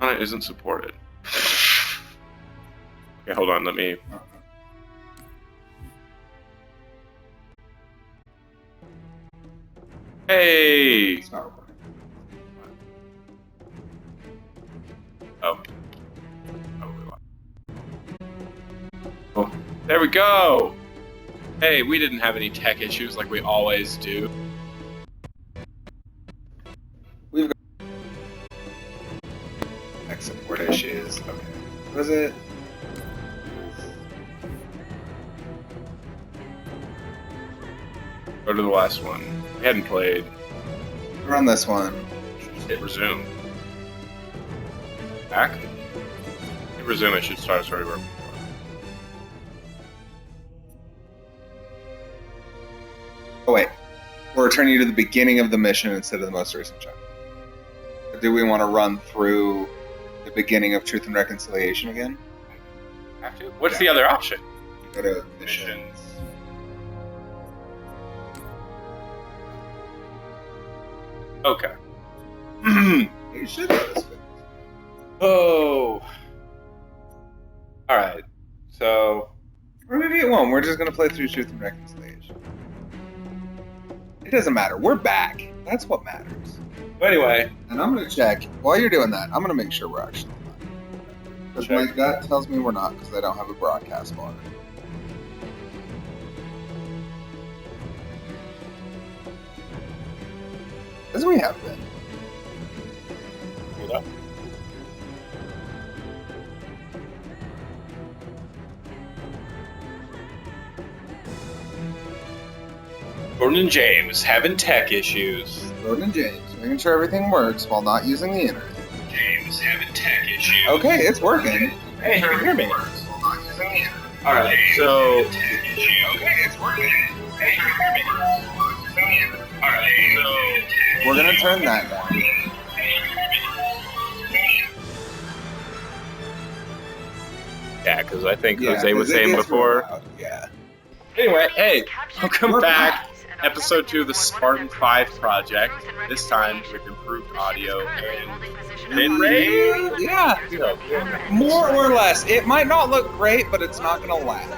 It isn't supported. Okay, hold on, let me... Hey! It's not recording. Oh. Oh, there we go! Hey, we didn't have any tech issues like we always do. We've got tech support issues. Okay. What is it? Go to the last one. We hadn't played. We're on this one. Just hit resume. Back? Hit resume, it should start us where we were before. Oh wait. We're returning you to the beginning of the mission instead of the most recent chapter. Or do we want to run through the beginning of Truth and Reconciliation again? Have to? What's the other option? Go to missions. Okay. You should know this. Oh. Alright. So. We're gonna get one. We're just gonna play through Truth and Reconciliation. It doesn't matter. We're back. That's what matters. But anyway. And I'm gonna check. While you're doing that, I'm gonna make sure we're actually live. Because my gut tells me we're not, because I don't have a broadcast bar. As we have been. Hold up. Gordon and James having tech issues. Gordon and James, making sure everything works while not using the internet. James having tech issues. Okay, it's working. Hey, can you hear me? Alright, so... Okay, it's working. Hey, can you hear me? Alright, so... We're gonna turn that down. Yeah, because I think Jose was saying before. Yeah. Anyway, hey, welcome back. Episode 2 of the Spartan V Project. This time with improved audio and mid-range. Yeah. More or less. It might not look great, but it's not gonna lag.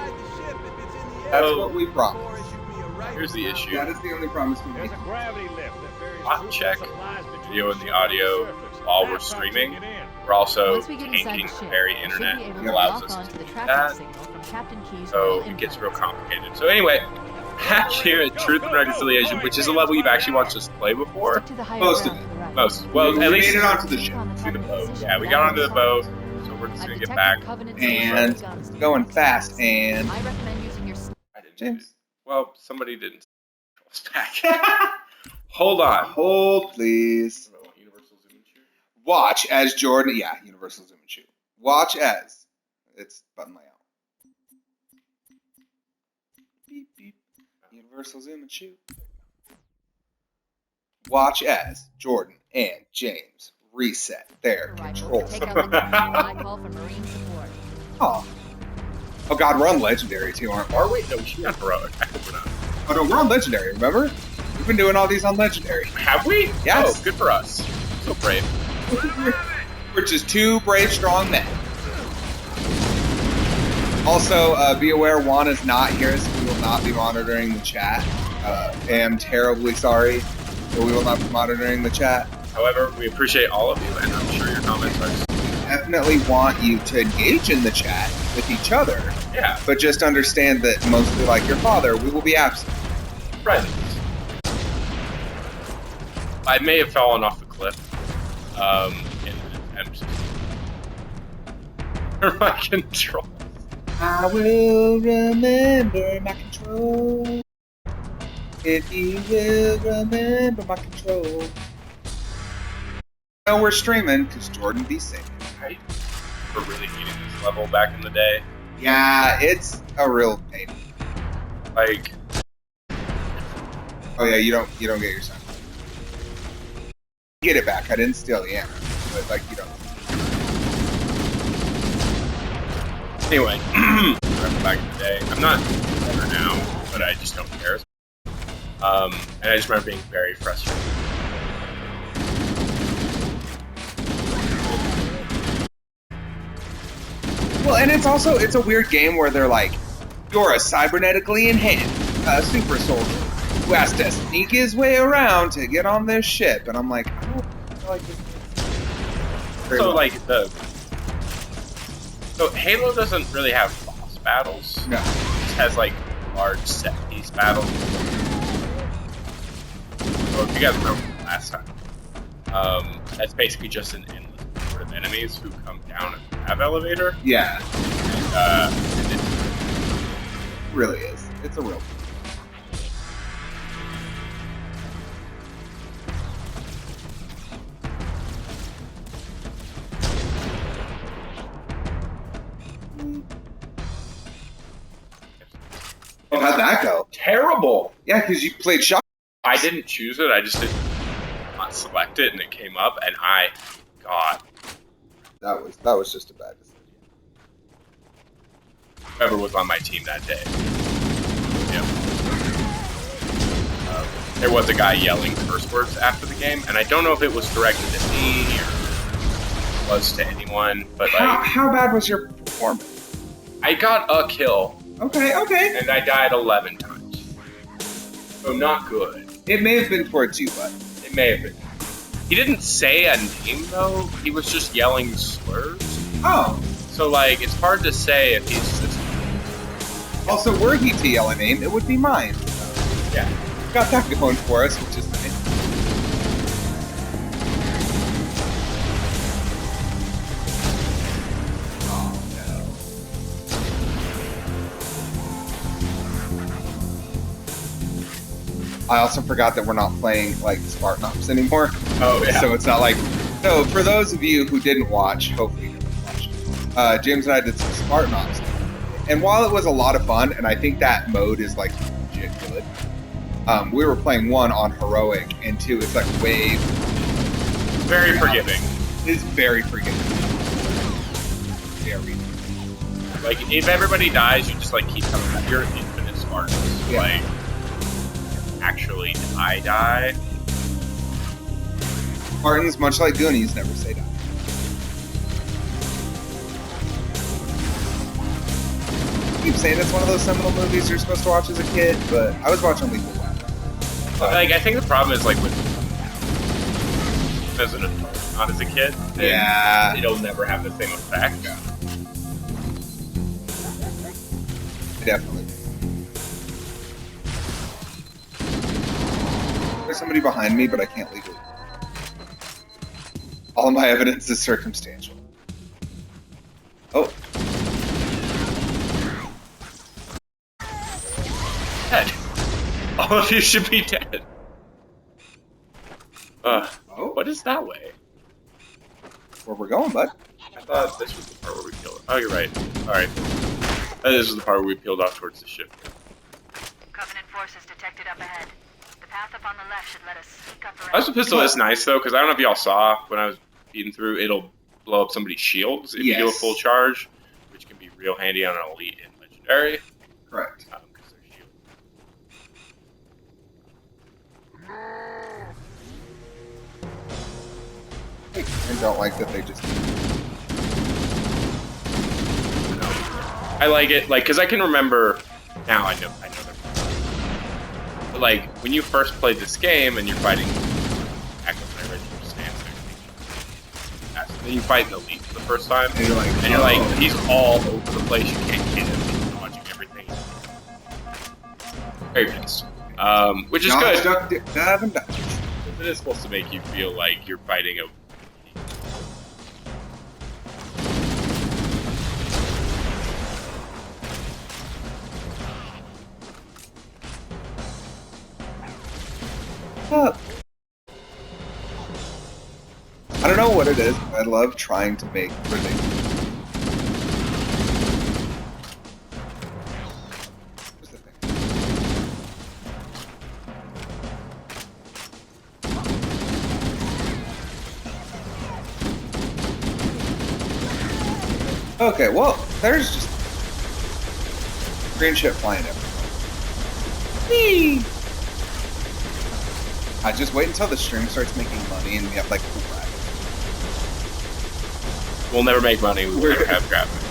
That's what we promised. Here's the issue. That is the only promise we made. Spot check video and the audio while we're streaming. We're also tanking the very internet that allows us to do that. So it gets real complicated. So anyway, back here at Truth and Reconciliation, which is a level you've actually watched us play before. Most of it. Most. Well, we at least made it onto the ship. To the boat. Yeah, we got onto the boat. So we're just gonna get back. And going fast and I recommend using your I didn't. James. Well, somebody didn't. Back. Hold on. Hold, please. Universal zoom and shoot. Watch as Jordan. Yeah, Universal Zoom and Shoot. Watch as. It's button layout. Beep, beep. Universal Zoom and Shoot. Watch as Jordan and James reset their controls. Take out the I call for Marine support. Oh. Oh god, we're on Legendary too, aren't we? Are we? No, we should be on heroic. I hope we're not. Oh no, we're on Legendary, remember? We've been doing all these on Legendary. Have we? Yes. Oh, good for us. So brave. We're just two brave, strong men. Also, be aware Juan is not here, so we will not be monitoring the chat. I am terribly sorry, but we will not be monitoring the chat. However, we appreciate all of you, and I'm sure your comments are... Definitely want you to engage in the chat with each other. Yeah. But just understand that, mostly like your father, we will be absent. Present. I may have fallen off the cliff. In an attempt for my control. I will remember my control. If you will remember my control. No, we're streaming because Jordan be singing. Right? We're really needing this level back in the day. Yeah, it's a real pain. Like, oh yeah, you don't get your son. Get it back. I didn't steal the ammo, but like you don't. anyway, back in the day, I'm not better now, but I just don't care. And I just remember being very frustrated. Well, and it's a weird game where they're like, you're a cybernetically enhanced super soldier who has to sneak his way around to get on this ship, and I'm like, I don't feel like this. So like so Halo doesn't really have boss battles. No. It just has like large set piece battles. So if you guys remember from last time, that's basically just an endless horde of enemies who come down a grab elevator. Yeah, And it really is. It's a real. Oh, how'd that go? terrible. Yeah, because you played shot. I didn't choose it. I just did not select it, and it came up, and God, That was just a bad decision. whoever was on my team that day. Yep. There was a guy yelling curse words after the game, and I don't know if it was directed at me or was to anyone, but like, How bad was your performance? I got a kill, Okay. and I died 11 times. So not good. It may have been towards you, but It may have been. He didn't say a name though. He was just yelling slurs. oh. So like, it's hard to say if he's just Also, were he to yell a name, it would be mine. yeah. Got that going for us, which is nice. Oh no. I also forgot that we're not playing like Spartan Ops anymore. Oh yeah. So it's not like. So for those of you who didn't watch, hopefully you didn't watch, James and I did some Spartan Ops. And while it was a lot of fun, and I think that mode is like legit good, we were playing one on heroic, and two, it's like way very forgiving. It's very forgiving. Very. Like if everybody dies, you just like keep coming back. You're infinite Spartans. Yeah. Like actually, I die. Spartans, much like Goonies, never say die. I keep saying it's one of those seminal movies you're supposed to watch as a kid, but I was watching Lethal Weapon. Like I think the problem is like with as an adult, not as a kid. then Yeah. It'll never have the same effect. Definitely. There's somebody behind me, but I can't legally. All of my evidence is circumstantial. Oh. Dead. All of you should be dead. Oh? What is that way? Where we're going, bud? I thought this was the part where we killed. Oh, you're right. All right. This is the part where we peeled off towards the ship. Covenant forces detected up ahead. The path up on the left should let us sneak up around. How's pistol is nice though, because I don't know if y'all saw when I was beating through, it'll blow up somebody's shields if you do a full charge, which can be real handy on an elite and legendary. Correct. Because they're shield. I don't like that they just. I like it, like, because I can remember now. I know they're. But like when you first played this game and you're fighting, my original stance, then you fight an elite for the first time, And you're like, he's all over the place. You can't get him. He's dodging everything. Very nice. Which is good. It is supposed to make you feel like you're fighting a. I don't know what it is, but I love trying to make ridiculous. Here's the thing. Okay, well, there's just green shit flying everywhere. Whee! I just wait until the stream starts making money and we have like cool graphics. We'll never make money. We'll never have graphics.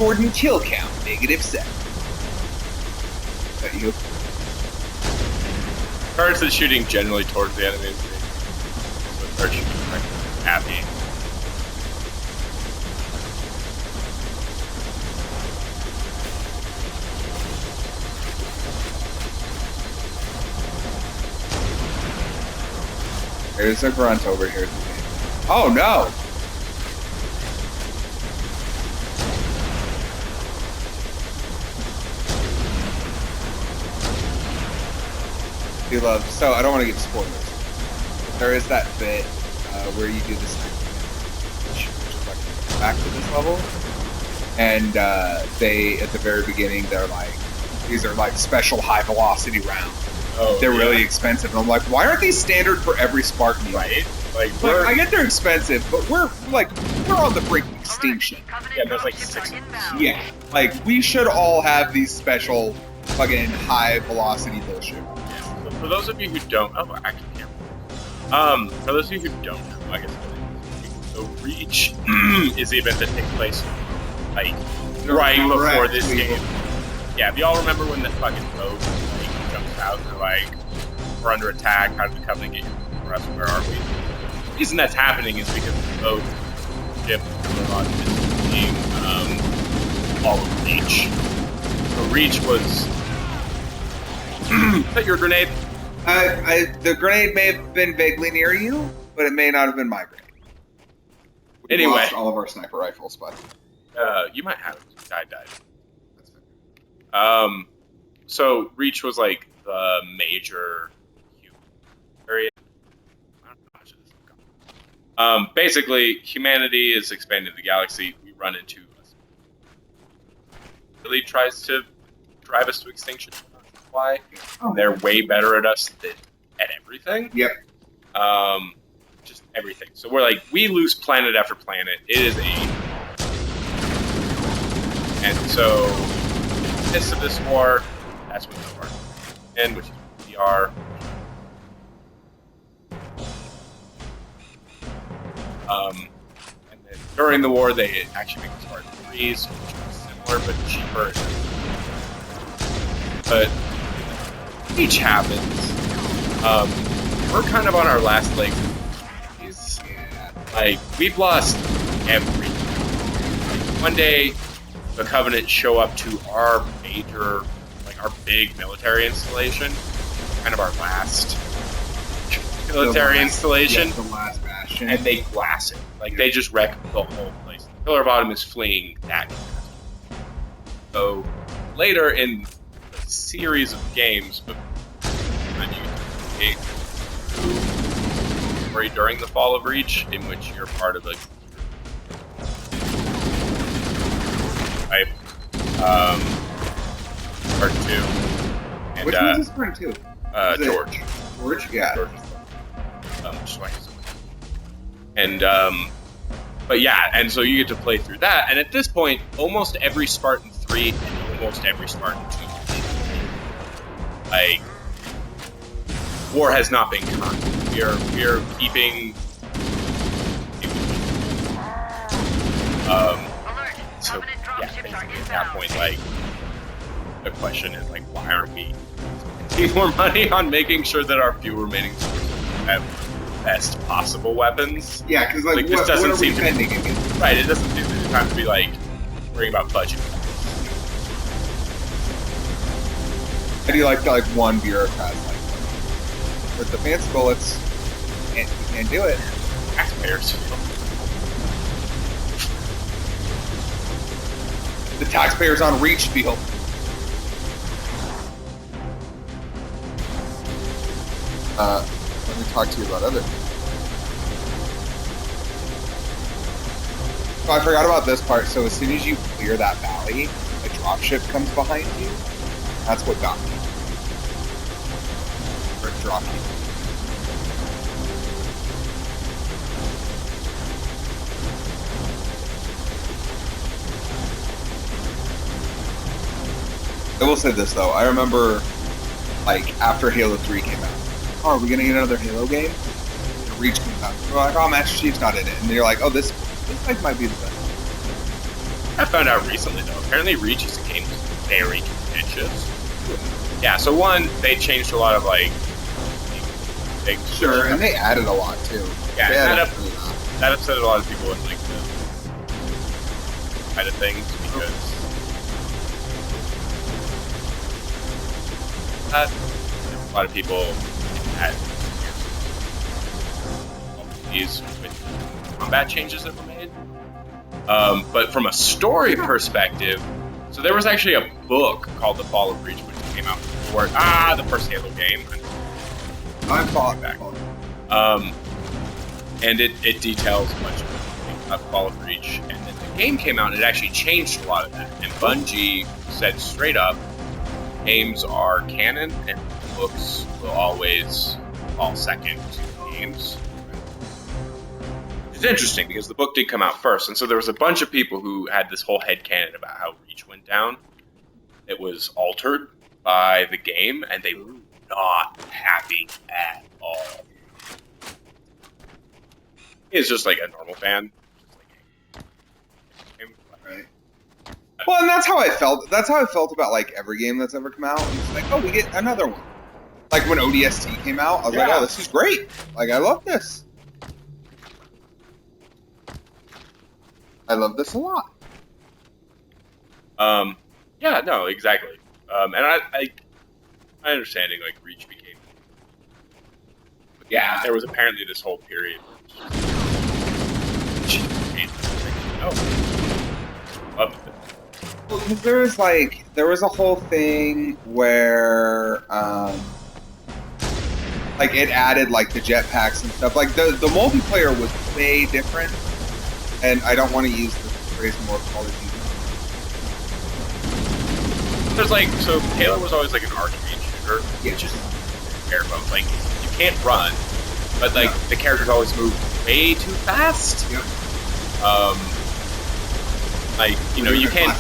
Gordon kill count, -7. Is that you? Starts the shooting generally towards the enemies. So start shooting like at me. There's a grunt over here. Oh no! You love. So I don't want to give spoilers. But there is that bit where you do this, which is like back to this level, and they at the very beginning they're like, these are like special high velocity rounds. Oh, they're really expensive, and I'm like, why aren't these standard for every Spartan? Right? Like I get they're expensive, but we're on the brink of extinction. Yeah, there's like 6. Yeah, like we should all have these special fucking high velocity bullshit. Yeah. So for those of you who don't, actually, for those of you who don't know, I guess. So Reach is the event that takes place like right before this game. Yeah, if y'all remember when the fucking boat like jumps out and they're like, we're under attack, how did the Covenant get for us? Where are we? The reason that's happening is because the boat ship is being all of Reach. So Reach was is that your grenade? The grenade may have been vaguely near you, but it may not have been my grenade. We Anyway, lost all of our sniper rifles, but you might have it. I died. That's fine. So Reach was like the major area. I don't know how much of this is gone. Basically, humanity is expanding the galaxy. We run into really tries to drive us to extinction. Why? Oh. They're way better at us at everything. Yep. Just everything. So we're like, we lose planet after planet. It is and so, in the midst of this war, that's when the war ends, which is we are. And then during the war, they actually make Spartan 3s, which are similar but cheaper. But each happens. We're kind of on our last leg. Like, we've lost everything. Like, one day, the Covenant show up to our major, like our big military installation, kind of our last military installation. Yeah, the last bastion. And they glass it. Like, they just wreck the whole place. Pillar Bottom is fleeing that catastrophe. So, later in the series of games, but story during the Fall of Reach, in which you're part of a type part 2. And, which one's this part 2? George. George? Yeah. George. And but yeah, and so you get to play through that, and at this point, almost every Spartan 3 and almost every Spartan 2. Like, war has not been constant. We are keeping. So yeah, basically at that point, like, the question is like, why aren't we spending more money on making sure that our few remaining sources have the best possible weapons? Yeah, because like this doesn't what are seem we to spending be, again? right. It doesn't seem to be time to be like worrying about budget. How do you like one bureaucrat like with the fancy bullets? We can't do it. Taxpayers. The taxpayers on Reach feel. Let me talk to you about other. Oh, I forgot about this part. So as soon as you clear that valley, a dropship comes behind you. That's what got me. Or dropped you. I will say this though, I remember like after Halo 3 came out, oh, are we gonna get another Halo game? And Reach came out. We're like, oh, Master Chief's not in it. And you're like, oh, this like might be the best. I found out recently though. Apparently, Reach as a game is very contentious. Yeah. So one, they changed a lot of like things. Sure, and they added a lot too. Yeah, that upset a lot of people in like the kind of things because a lot of people had these with combat changes that were made. But from a story perspective, so there was actually a book called The Fall of Reach, which came out before the first Halo game. I'm falling back. And it details much about Fall of Reach. And then the game came out and it actually changed a lot of that. And Bungie said straight up, games are canon and books will always fall second to games. It's interesting because the book did come out first. And so there was a bunch of people who had this whole headcanon about how Reach went down. It was altered by the game and they were not happy at all. It's just like a normal fan. Right. Well, and that's how I felt. That's how I felt about like every game that's ever come out. It's like, oh, we get another one. Like when ODST came out, I was like, oh, this is great. Like, I love this. I love this a lot. Yeah, no, exactly. And I my understanding, like, Reach became... But yeah, there was apparently this whole period where loved it. Well, because there was a whole thing where, like, it added, like, the jetpacks and stuff. Like, the multiplayer was way different, and I don't want to use the phrase more Call of Duty. There's, like, so Halo was always, like, an arcade shooter, which is bare bones. Like, you can't run, but, like, the characters always move way too fast. Yep. Like, you know, you can't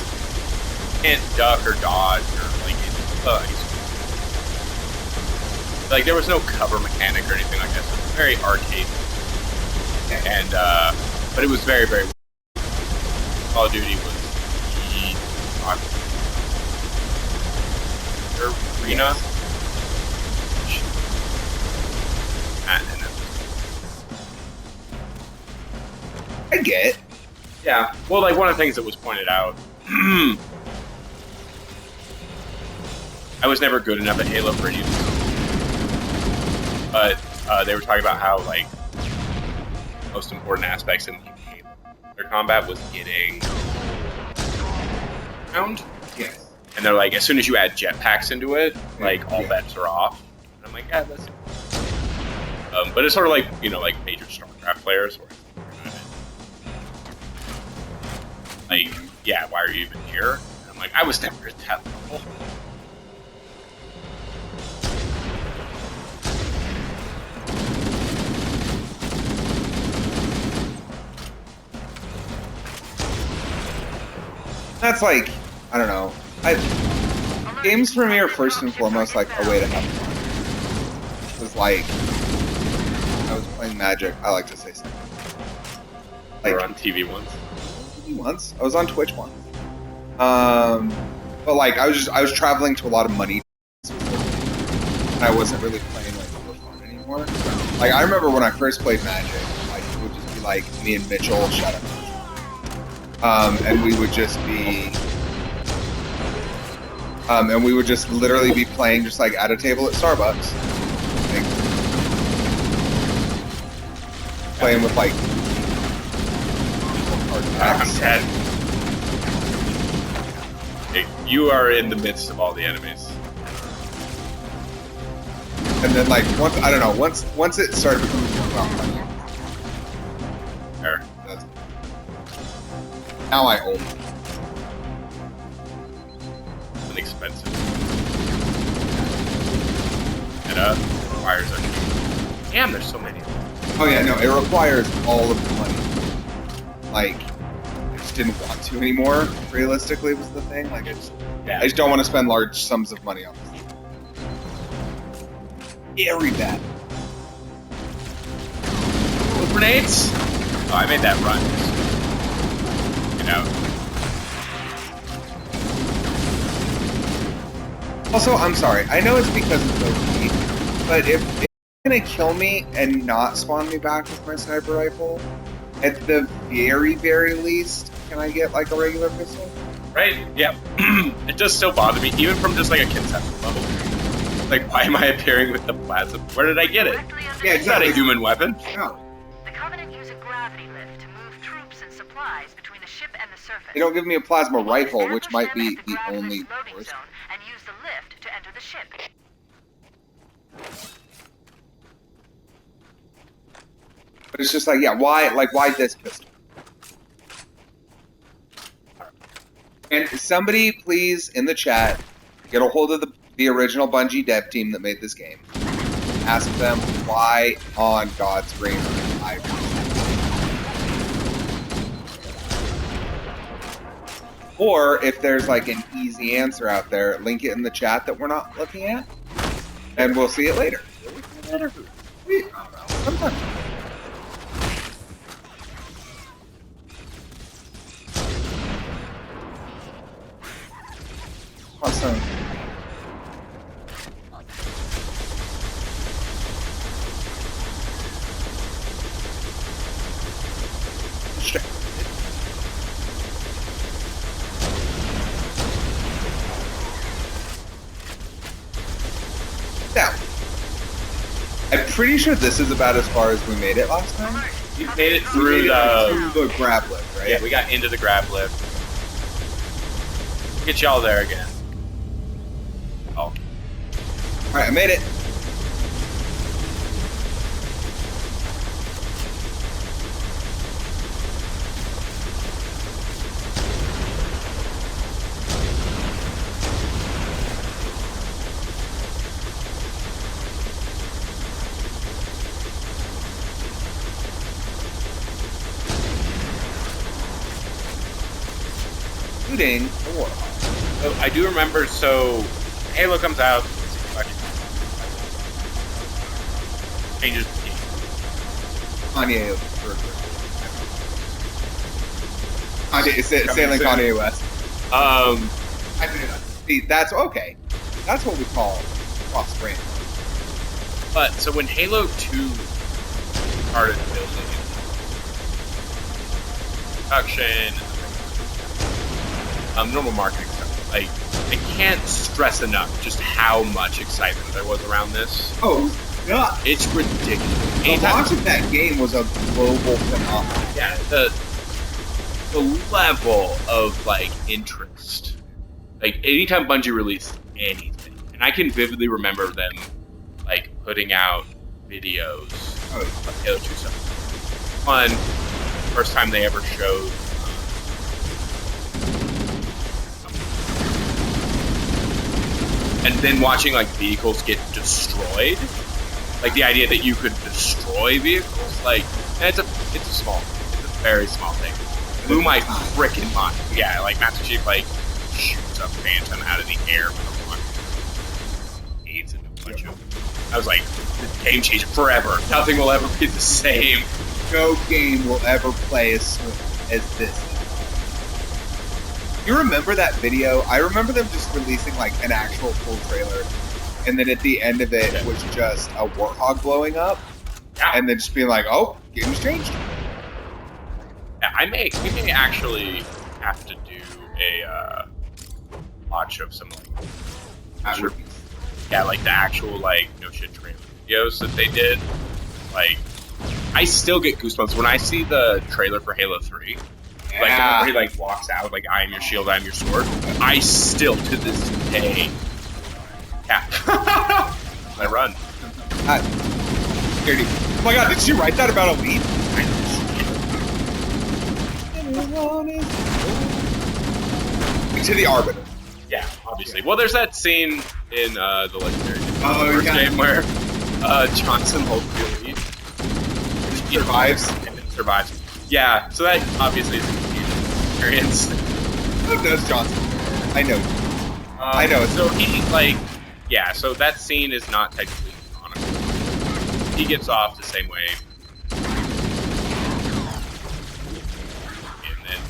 duck or dodge or, like, like, there was no cover mechanic or anything like that. So it was very arcade. And, but it was very, very... Call of Duty was the arena. I get it. Yeah. Well, like, one of the things that was pointed out... I was never good enough at Halo for any of this. But they were talking about how, like, most important aspects in their combat was getting around. Yes. And they're like, as soon as you add jetpacks into it, like, all bets are off. And I'm like, yeah, that's... but it's sort of like, you know, like major StarCraft players, where like, yeah, why are you even here? And I'm like, I was never at that level. That's like, I don't know. Games for me are first and foremost like a way to have fun. It was like, I was playing Magic. I like to say something. Like, you were on TV once. I was on Twitch once. But like, I was traveling to a lot of money, and I wasn't really playing like for fun anymore. Like, I remember when I first played Magic, like it would just be like me and Mitchell, shut up. And we would just be, and we would just literally be playing just like at a table at Starbucks, like, playing with like. I'm dead. Hey, you are in the midst of all the enemies. And then like once it started becoming more about money. There. Now I own it. It's inexpensive. And requires a... Damn, there's so many. Oh yeah, no, it requires all of the money. Like, I just didn't want to anymore, realistically, was the thing. Like, I just don't want to spend large sums of money on this. Very bad. With grenades? Oh, I made that run. You know. Also, I'm sorry. I know it's because it's OP, but if it's gonna kill me and not spawn me back with my sniper rifle, at the very, very least, can I get like a regular pistol? Right? Yeah. It does still bother me, even from just like a conceptual level. Like, why am I appearing with the plasma? Where did I get it? Yeah, It's not a human weapon. No. The Covenant use a gravity lift to move troops and supplies between the ship and the surface. They don't give me a plasma rifle, which Ambush might them be at the gravity only loading worst. zone and use the lift to enter the ship. But it's just like, yeah, why this pistol? And somebody, please, in the chat, get a hold of the original Bungie dev team that made this game. Ask them why on God's green earth I Or if there's like an easy answer out there, link it in the chat that we're not looking at, and we'll see it later. Sometimes. Awesome. Shit. Now, I'm pretty sure this is about as far as we made it last time. You made it through the grab lift, right? Yeah, we got into the grab lift. Get y'all there again. Oh. Alright, I made it. Shooting a warthog. So I do remember, so Halo comes out, changes the game. Kanye. Sailing Kanye West. I mean, see, that's okay. That's what we call cross-brand. But, so when Halo 2 started building production, normal marketing stuff, like, I can't stress enough just how much excitement there was around this. Oh, God. It's ridiculous. The launch of that game was a global phenomenon. Yeah, the level of, like, interest. Like, anytime Bungie released anything, and I can vividly remember them, like, putting out videos of Halo 2 stuff. One, first time they ever showed and then watching, like, vehicles get destroyed. Like, the idea that you could destroy vehicles, like, it's a very small thing. Blew my frickin' mind. Yeah, like, Master Chief, like, shoots a Phantom out of the air with a one. AIDS and a bunch of... I was like, this game changed forever. Nothing will ever be the same. No game will ever play as smooth as this. You remember that video? I remember them just releasing, like, an actual full trailer, and then at the end of it was just a warthog blowing up, and then just being like, oh, game's changed. Yeah, we may actually have to do a watch of some, like, like the actual, like, no shit trailer videos that they did. Like, I still get goosebumps when I see the trailer for Halo 3. Yeah. Like, whenever he, like, walks out, like, I am your shield, I am your sword. I still, to this day, I run. Oh my God, did she write that about Elite? To the Arbiter. Yeah, obviously. Well, there's that scene in the Legendary game where Johnson holds the Elite. Survives. Yeah, so that obviously is a huge experience. Who knows Johnson? I know. I know. So he, like, yeah, so that scene is not technically canonical. He gets off the same way. And then,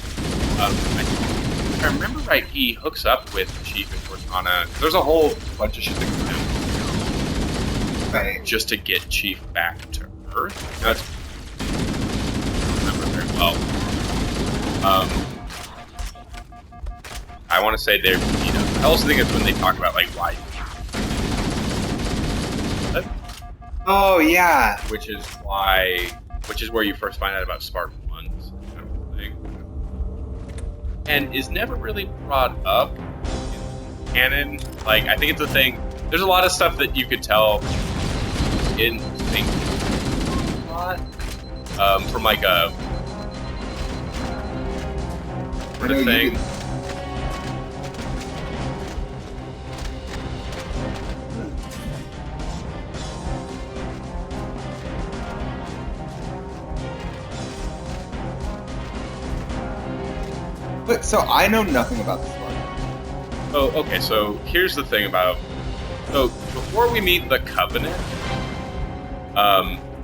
if I remember right, he hooks up with Chief and Cortana. There's a whole bunch of shit that goes down just to get Chief back to Earth. That's I don't remember very well. I want to say they're, I also think it's when they talk about like why. Oh yeah. Which is where you first find out about Spartan Ones kind of thing. And is never really brought up in canon. Like, I think it's a thing. There's a lot of stuff that you could tell in think a lot. From like a sort of thing. But so I know nothing about the Spartan. Oh, okay. So here's the thing about. So before we meet the Covenant,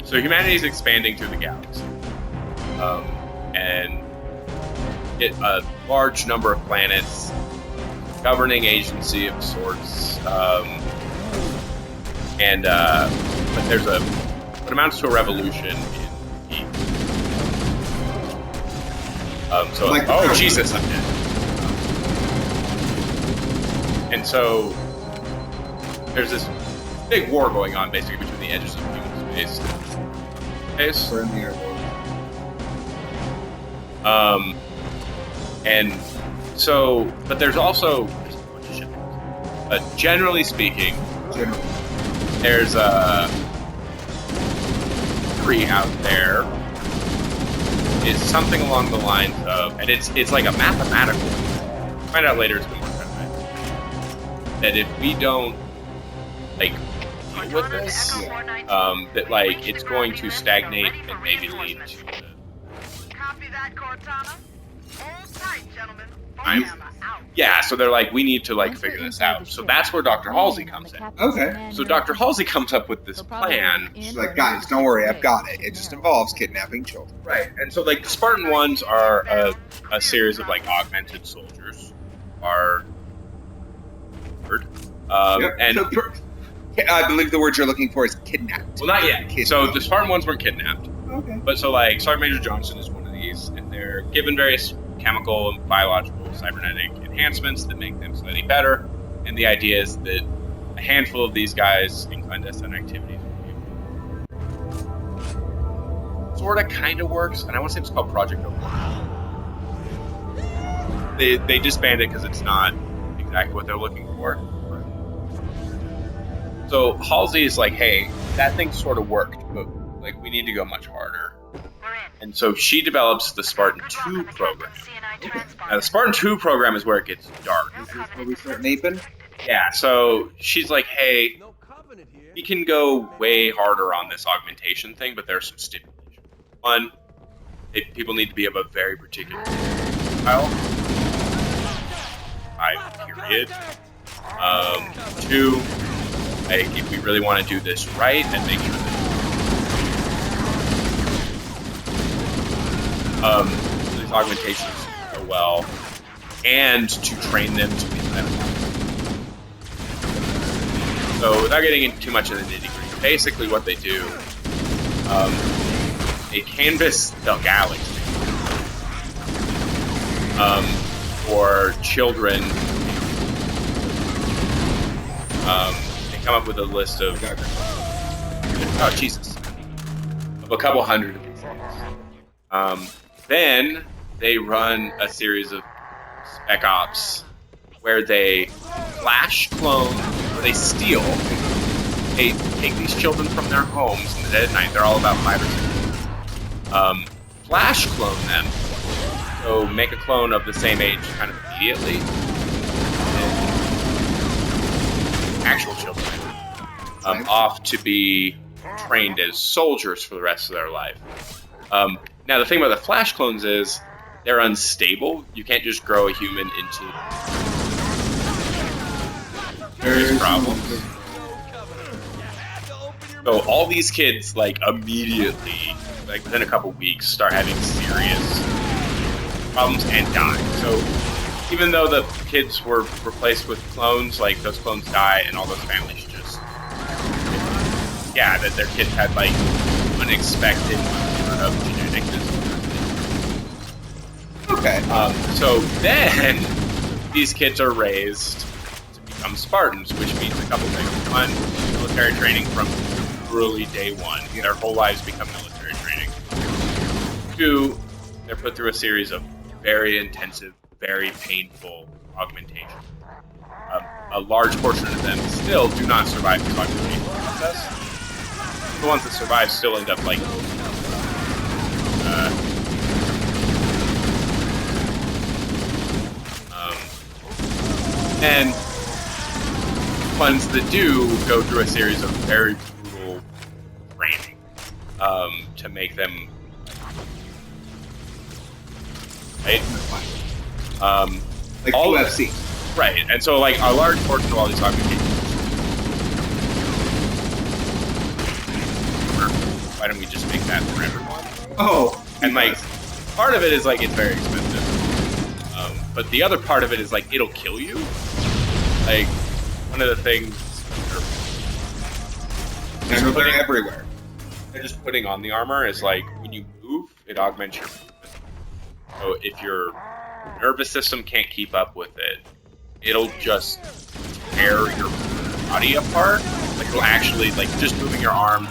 so humanity is expanding through the galaxy, and a large number of planets, governing agency of sorts, and but there's what amounts to a revolution in Eve. So Like, oh Jesus, I'm dead. And so there's this big war going on basically between the edges of human space. We're in the airport. And so, but there's also a bunch of shit. Generally speaking, there's a theory out there. Is something along the lines of, and it's like a mathematical. We'll find out later. It's been more kind of that if we don't like deal with this, that like it's going to stagnate and maybe lead to. Copy that, Cortana. Hold tight, gentlemen. Yeah, so they're like, we need to like figure this out. So that's where Dr. Halsey comes in. Okay. So Dr. Halsey comes up with this plan. She's like, guys, don't worry, I've got it. It just involves kidnapping children. Right, and so like the Spartan Ones are a series of like augmented soldiers. And so, I believe the word you're looking for is kidnapped. Well, not yet. So the Spartan Ones weren't kidnapped. Okay. But so like Sergeant Major Johnson is one of these, and they're given various chemical and biological cybernetic enhancements that make them slightly better. And the idea is that a handful of these guys in clandestine activities sort of kind of works, and I want to say it's called Project Ep2. They disband it because it's not exactly what they're looking for. So Halsey is like, hey, that thing sort of worked, but like we need to go much harder. And so she develops the Spartan 2 program. Now, the Spartan 2 program is where it gets dark. This is where we start naping? Yeah, so she's like, hey, we can go way harder on this augmentation thing, but there are some stipulations. One, people need to be of a very particular style. Period. 2, like, if we really want to do this right and make sure that these augmentations go well, and to train them to be better. So without getting into too much of the nitty-gritty, basically what they do, they canvas the galaxy for children. They come up with a list of of a couple hundred of these things. Then they run a series of spec ops where they flash clone, where they steal. They take these children from their homes in the dead of night. They're all about 5 or 6. Flash clone them. So make a clone of the same age kind of immediately. Actual children off to be trained as soldiers for the rest of their life. Now the thing about the flash clones is they're unstable. You can't just grow a human into. There's problems. So all these kids like immediately, like within a couple weeks, start having serious problems and die. So even though the kids were replaced with clones, like those clones die, and all those families just, yeah, that their kids had like unexpected of genetic disorders. Okay. So then these kids are raised to become Spartans, which means a couple things. One, military training from early day one. Their whole lives become military training. Two, they're put through a series of very intensive, very painful augmentation. A large portion of them still do not survive this augmentation process. The ones that survive still end up like and ones that do go through a series of very brutal training to make them right? Like all UFC. Right, and so like a large portion of all these augmentations. Why don't we just make that for everyone? Oh, and like part of it is like it's very expensive, but the other part of it is like it'll kill you. Like one of the things, and they're everywhere. They're just putting on the armor is like when you move, it augments your movement. So if your nervous system can't keep up with it, it'll just tear your body apart. Like it'll actually like just moving your arm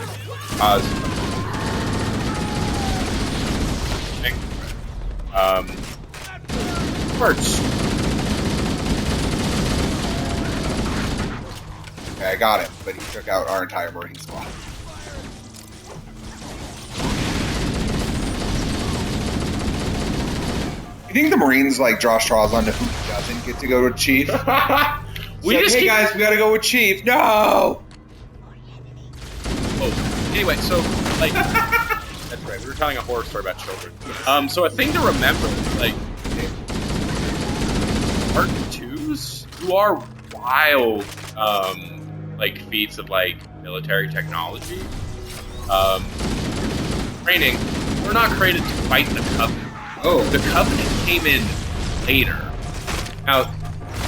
cause hurts. Okay, I got it, but he took out our entire Marine squad. You think the Marines like draw straws on who doesn't get to go to Chief? We just hey guys, we gotta go with Chief. No. Oh, anyway, so like that's right. We were telling a horror story about children. So a thing to remember, like Spartan 2s, who are wild, like feats of like military technology, training, were not created to fight the Covenant. Oh, the Covenant came in later. Now,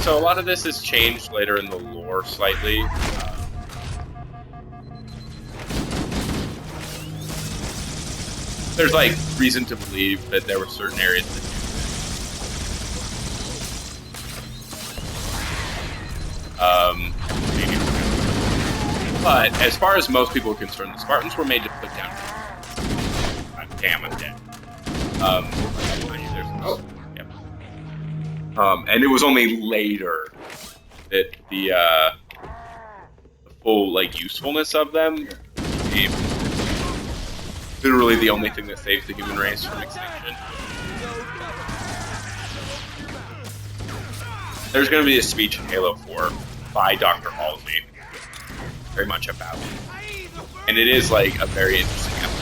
so a lot of this has changed later in the lore slightly. There's like reason to believe that there were certain areas that maybe. But as far as most people are concerned, the Spartans were made to put down. Damn, I'm dead. And it was only later that the full like usefulness of them became literally the only thing that saves the human race from extinction. There's going to be a speech in Halo 4 by Dr. Halsey, very much about it. And it is like a very interesting episode.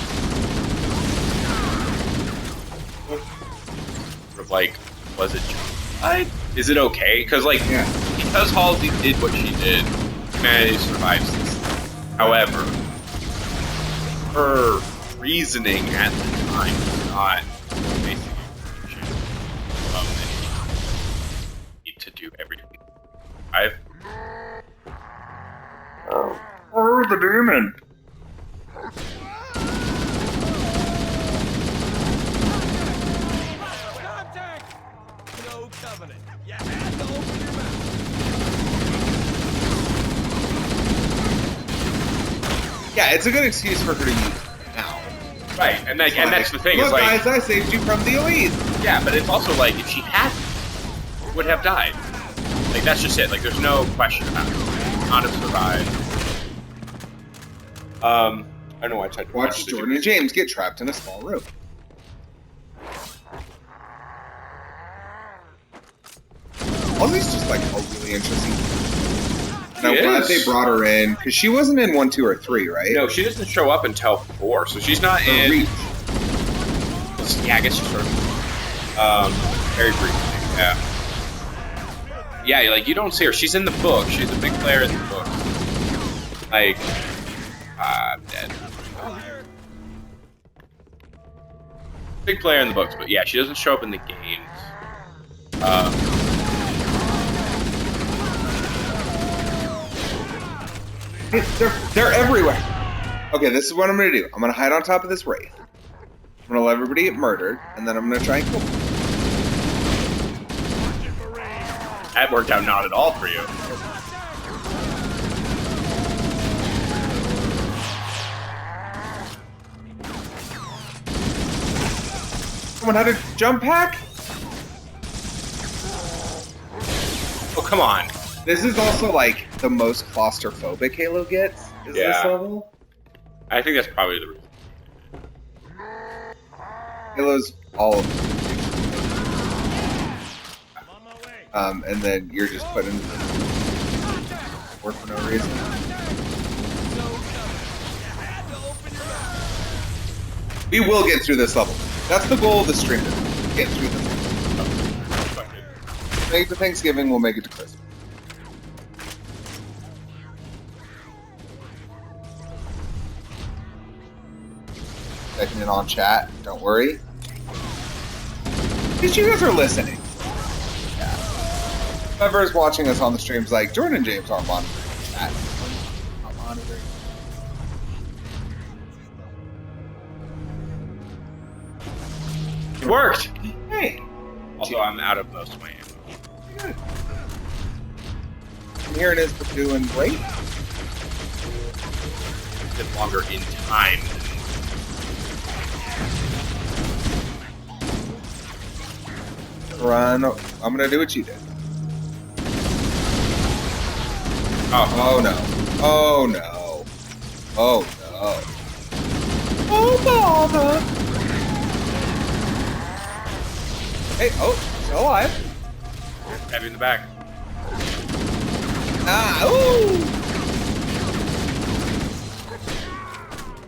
Sort of like, was it justified? Is it okay? Because like, because Halsey did what she did, humanity survives this. However, her reasoning at the time was not basically need to do everything. the demon. Contact! No covenant. You had to open your mouth. Yeah, it's a good excuse for her to use it now. Right, and that's the thing. Look, is like, guys, I saved you from the elite. Yeah, but it's also like if she hadn't, would have died. Like that's just it. Like there's no question about it. Not have survived. I don't know why I tried to watch Jordan and James get trapped in a small room. Halsey's just like a really interesting. And I'm glad they brought her in because she wasn't in 1, 2, or 3, right? No, she doesn't show up until 4, so she's not in. Reach. Yeah, I guess she's sort of. Very briefly. Yeah. Yeah, like you don't see her. She's in the book. She's a big player in the book. Like, I'm dead. Big player in the books, but yeah, she doesn't show up in the games. They're everywhere. Okay, this is what I'm gonna do. I'm gonna hide on top of this wraith. I'm gonna let everybody get murdered, and then I'm gonna try and kill them. That worked out not at all for you. Someone had a jump pack? Oh, come on. This is also like the most claustrophobic Halo gets, is this level. I think that's probably the reason. Halo's all of them. And then you're just put in work for no reason. We will get through this level. That's the goal of the stream. Get through this level. Make it to Thanksgiving, we'll make it to Christmas. Checking in on chat, don't worry. Because you guys are listening. Yeah. Whoever's watching us on the stream's like, Jordan and James aren't monitoring chat. Not monitoring. It worked! Hey! Also, I'm out of most of my ammo. Good. I'm hearing is for doing great. It's been longer in time. Run. I'm gonna do what you did. Oh no. Oh no. Oh no. Oh bother. Hey, oh, still alive. Stab you in the back. Ah, ooh!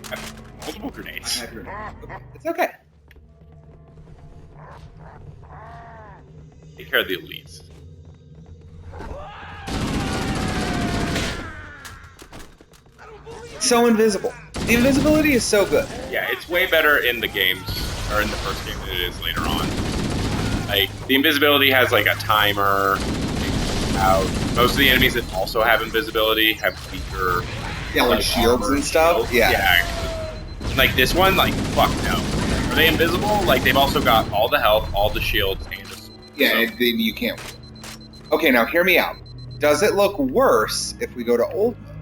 I have multiple grenades. It's okay. Take care of the elites. So invisible. The invisibility is so good. Yeah, it's way better in the games, or in the first game than it is later on. Like, the invisibility has like a timer. Most of the enemies that also have invisibility have weaker... Yeah, like shields and stuff? Yeah. Like this one, like, fuck no. Are they invisible? Like, they've also got all the health, all the shields, and the sword. Yeah, So, then you can't. Okay, now hear me out. Does it look worse if we go to old mode?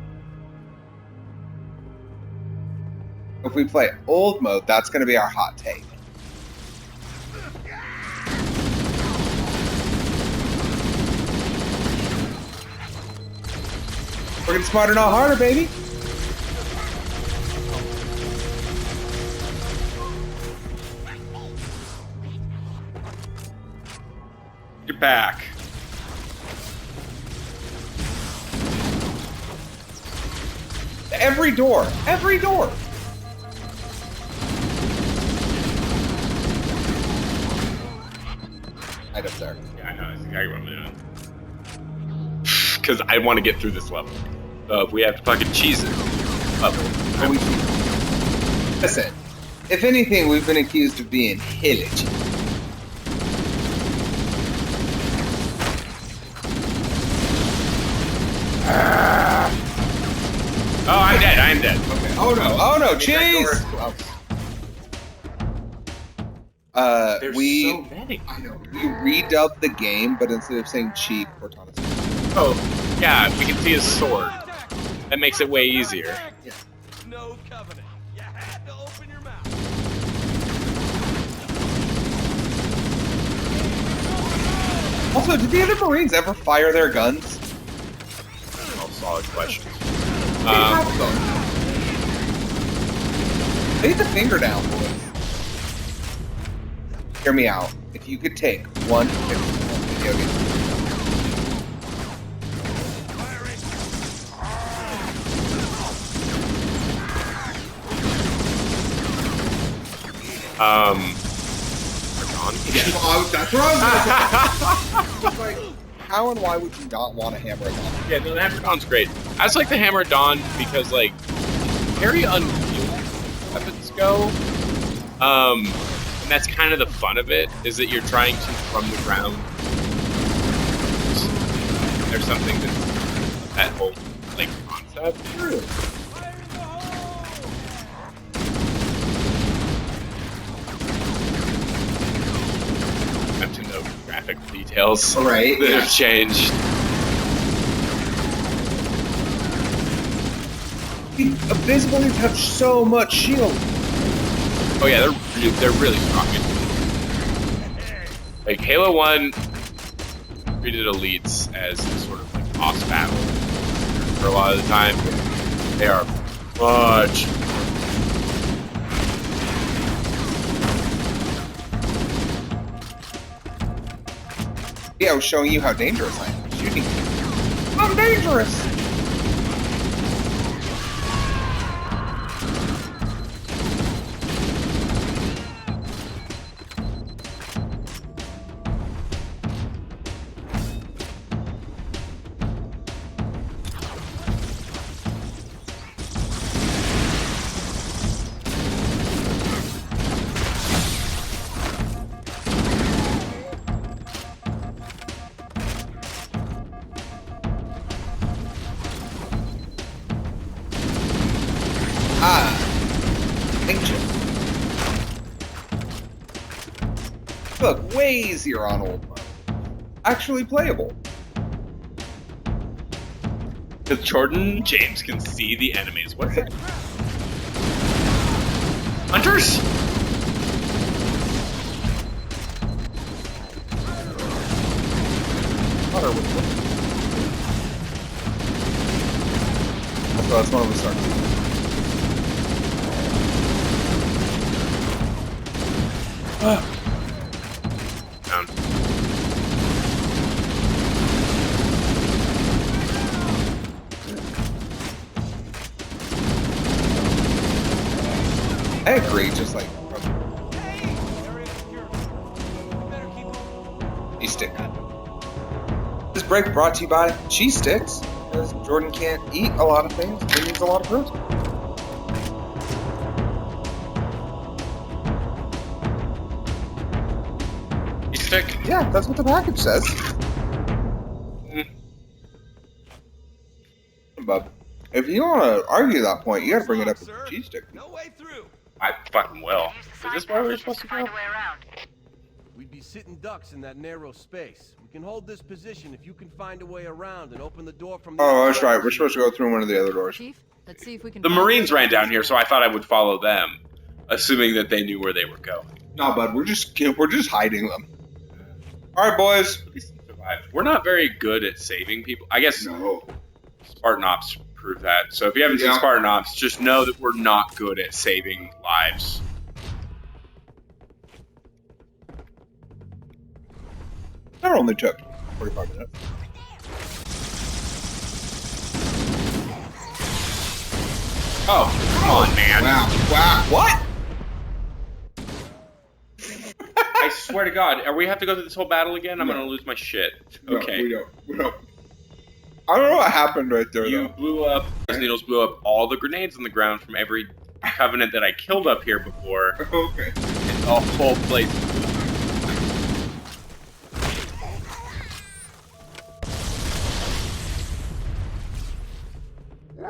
If we play old mode, that's going to be our hot take. We're getting smarter, not harder, baby. You're back. Every door. Every door. Right up there. Yeah, I know. That's exactly what I'm doing. Because I want to get through this level. So if we have to fucking cheese it. Listen, if anything, we've been accused of being hillage. Oh, I'm dead. I'm dead. Okay. Oh no! Oh no! Cheese! There's we so many. I know we redubbed the game, but instead of saying cheap, Cortana said. Oh, yeah. We can see his sword. That makes it way easier. No covenant. You had to open your mouth. Also, did the other Marines ever fire their guns? All solid questions. Lay the finger down, boys. Hear me out. If you could take one video game. That's what I was gonna say. Like, how and why would you not want a hammer at dawn? Yeah, no, the Hammer Dawn's great. I just like the Hammer Dawn because, like, very unwieldy weapons go. And that's kind of the fun of it, is that you're trying to, from the ground. There's something that whole like concept. Really? Got to know graphic details Right, that yeah. have changed. The Abyss blades have so much shield. Oh yeah, they're really strong. Like Halo 1 treated elites as sort of like boss battle for a lot of the time. They are much. Yeah, I was showing you how dangerous I am. Shooting. I'm dangerous. Ancient. Look, way easier on old mode. Actually playable. Because Jordan James can see the enemies. What is it? Hunters? That's one of the start. Down. I agree, just like cheese stick. This break brought to you by cheese sticks, because Jordan can't eat a lot of things. He needs a lot of protein. Stick. Yeah, that's what the package says. But if you want to argue that point, you got to bring it up with the cheese stick. No way through. I fucking will. Use the Is sign this where we're passages supposed to to go? find a way around. We'd be sitting ducks in that narrow space. We can hold this position if you can find a way around and open the door from the Oh, that's outside. right. We're supposed to go through one of the other doors. Chief, let's see if we can. The find Marines a way ran to down here, so I thought I would follow them, assuming that they knew where they were going. No, bud, we're just hiding them. All right, boys. We're not very good at saving people. I guess No. Spartan Ops proved that. So if you haven't seen Yeah. Spartan Ops, just know that we're not good at saving lives. That only took 45 minutes. Oh, come on, man. Wow. What? I swear to God, are we have to go through this whole battle again? I'm No. gonna lose my shit. No, Okay. we don't. I don't know what happened right there, You though. blew up, those needles blew up all the grenades on the ground from every Covenant that I killed up here before. Okay. And the whole place.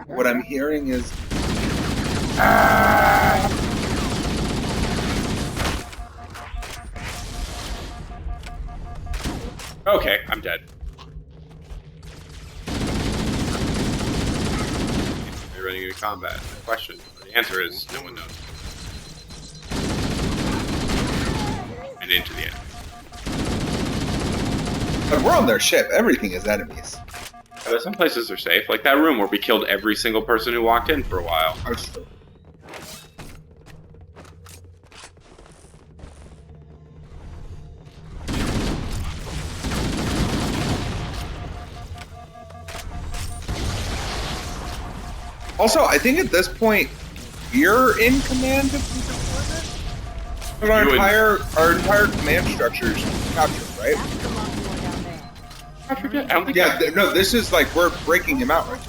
What I'm hearing is... Okay, I'm dead. They're running into combat. The question, the answer is no one knows. And into the enemy. But we're on their ship. Everything is enemies. But some places are safe, like that room where we killed every single person who walked in for a while. That's true. Also, I think at this point, you're in command of the deployment. But our entire command structure is captured, right? That's the long door down there. I forget. I don't think Yeah, no, this is like we're breaking him out, right?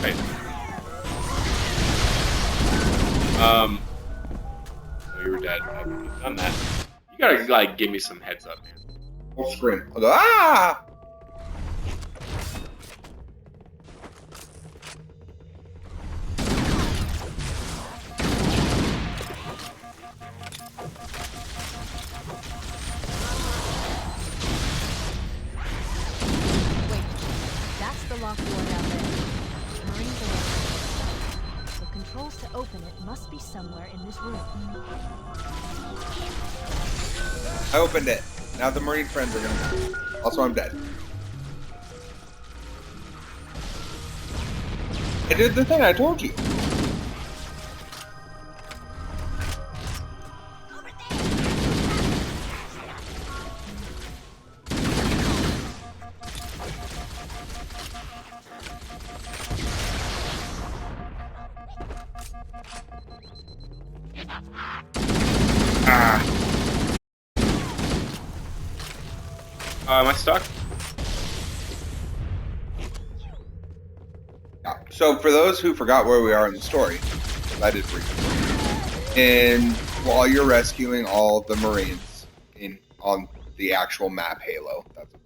Right. Oh, you were dead. I wouldn't have done that. You gotta like give me some heads up, man. Full screen. I'll go, ah! be somewhere in this room. I opened it. Now the Marine friends are gonna. Also, I'm dead. I did the thing I told you. Am I stuck? Yeah. So for those who forgot where we are in the story, I did briefly. And while you're rescuing all of the Marines on the actual map Halo, that's a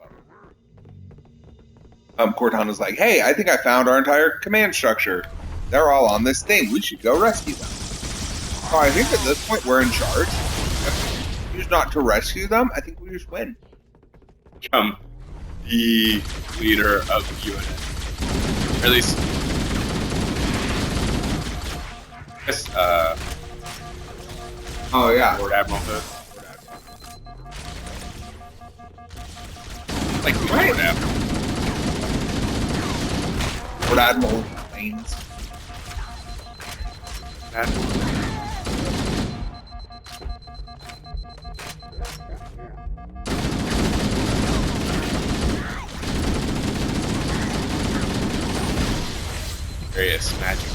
bummer. Cortana's like, hey, I think I found our entire command structure. They're all on this thing. We should go rescue them. So I think at this point we're in charge. If we choose not to rescue them, I think we just win. Become the leader of the unit. Or at least, I guess, Oh yeah. Lord Admiral Hood. Like the Right. Lord Admiral. Lord Admiral Lanes. Various magic.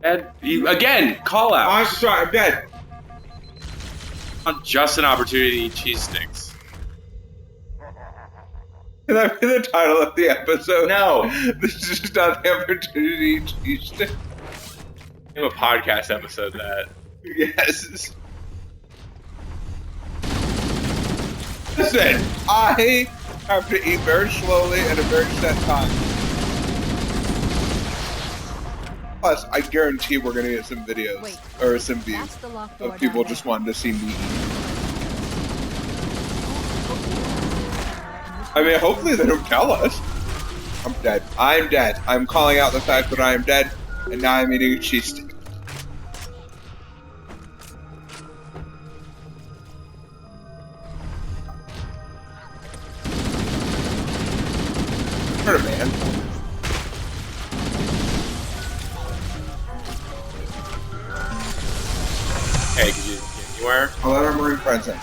Ed, you again call out. I'm sorry, I'm dead. On just an opportunity to eat cheese sticks. Can that be the title of the episode? No. This is just not the opportunity to teach it. Name a podcast episode that. Yes. Listen, I have to eat very slowly at a very set time. Plus, I guarantee we're gonna get some videos Wait, or some views That's the locked door of people down just there. wanting to see me eat. I mean, hopefully they don't tell us. I'm dead. I'm dead. I'm calling out the fact that I am dead, and now I'm eating a cheese stick. Hurt a man. Hey, could you get anywhere? I'll let our Marine friends in.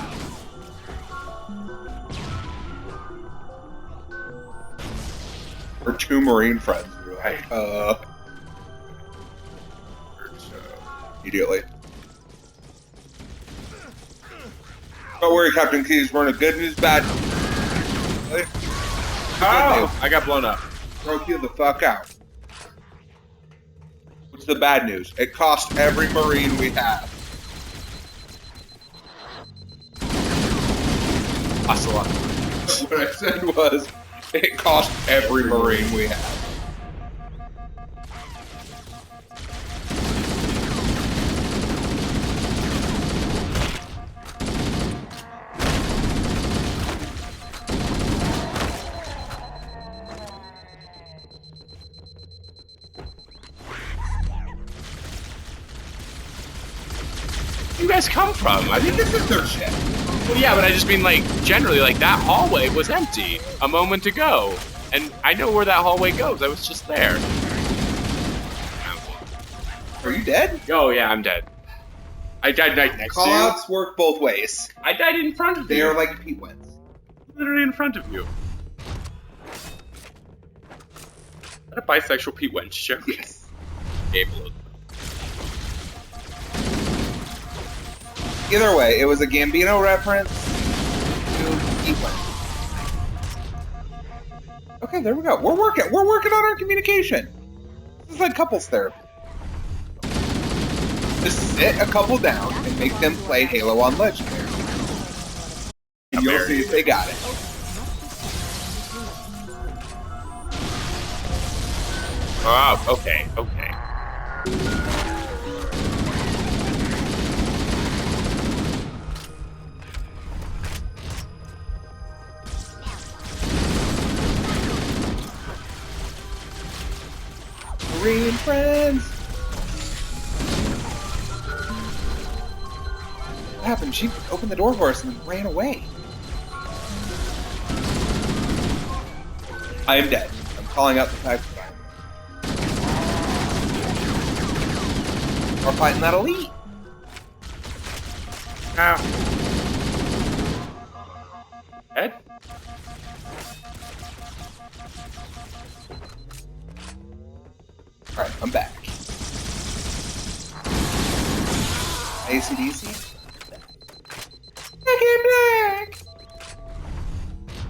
Or two Marine friends. You're like, immediately. Don't worry, Captain Keys. We're in a good news, bad news. Really? Oh, I got blown up. Broke you the fuck out. What's the bad news? It cost every Marine we have. Lost a lot. What I said was, it cost every Marine we have. Where you guys come from? I think this is their shit. Well, yeah, but I just mean, like, generally, like, that hallway was empty a moment ago. And I know where that hallway goes. I was just there. Are you dead? Oh, yeah, I'm dead. I died right next to you. Callouts work both ways. I died in front of They you. are like Pete Wentz. Literally in front of you. Is that a bisexual Pete Wentz joke? Yes. Gable. Either way, it was a Gambino reference to Pete Wentz. Okay, there we go. We're working on our communication. This is like couples therapy. Just sit a couple down and make them play Halo on Legendary. And you'll see if they got it. Oh, okay, okay. Green friends. What happened? She opened the door for us and then ran away. I am dead. I'm calling out the fact that we're fighting that elite. Ow. Ed? Alright, I'm back. AC/DC? Back in black!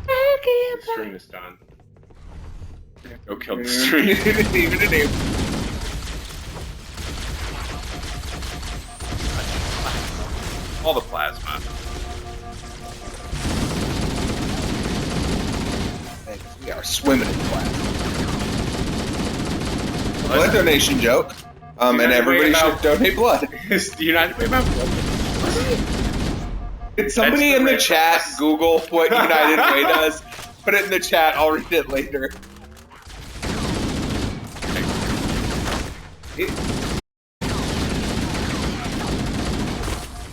Back in The stream is done. Go kill the stream. Even a name. All the plasma. Thanks. We are swimming in plasma. Blood donation joke. And everybody should donate blood. Do you not about blood? Did somebody in the chat Google what United Way does? Put it in the chat. I'll read it later.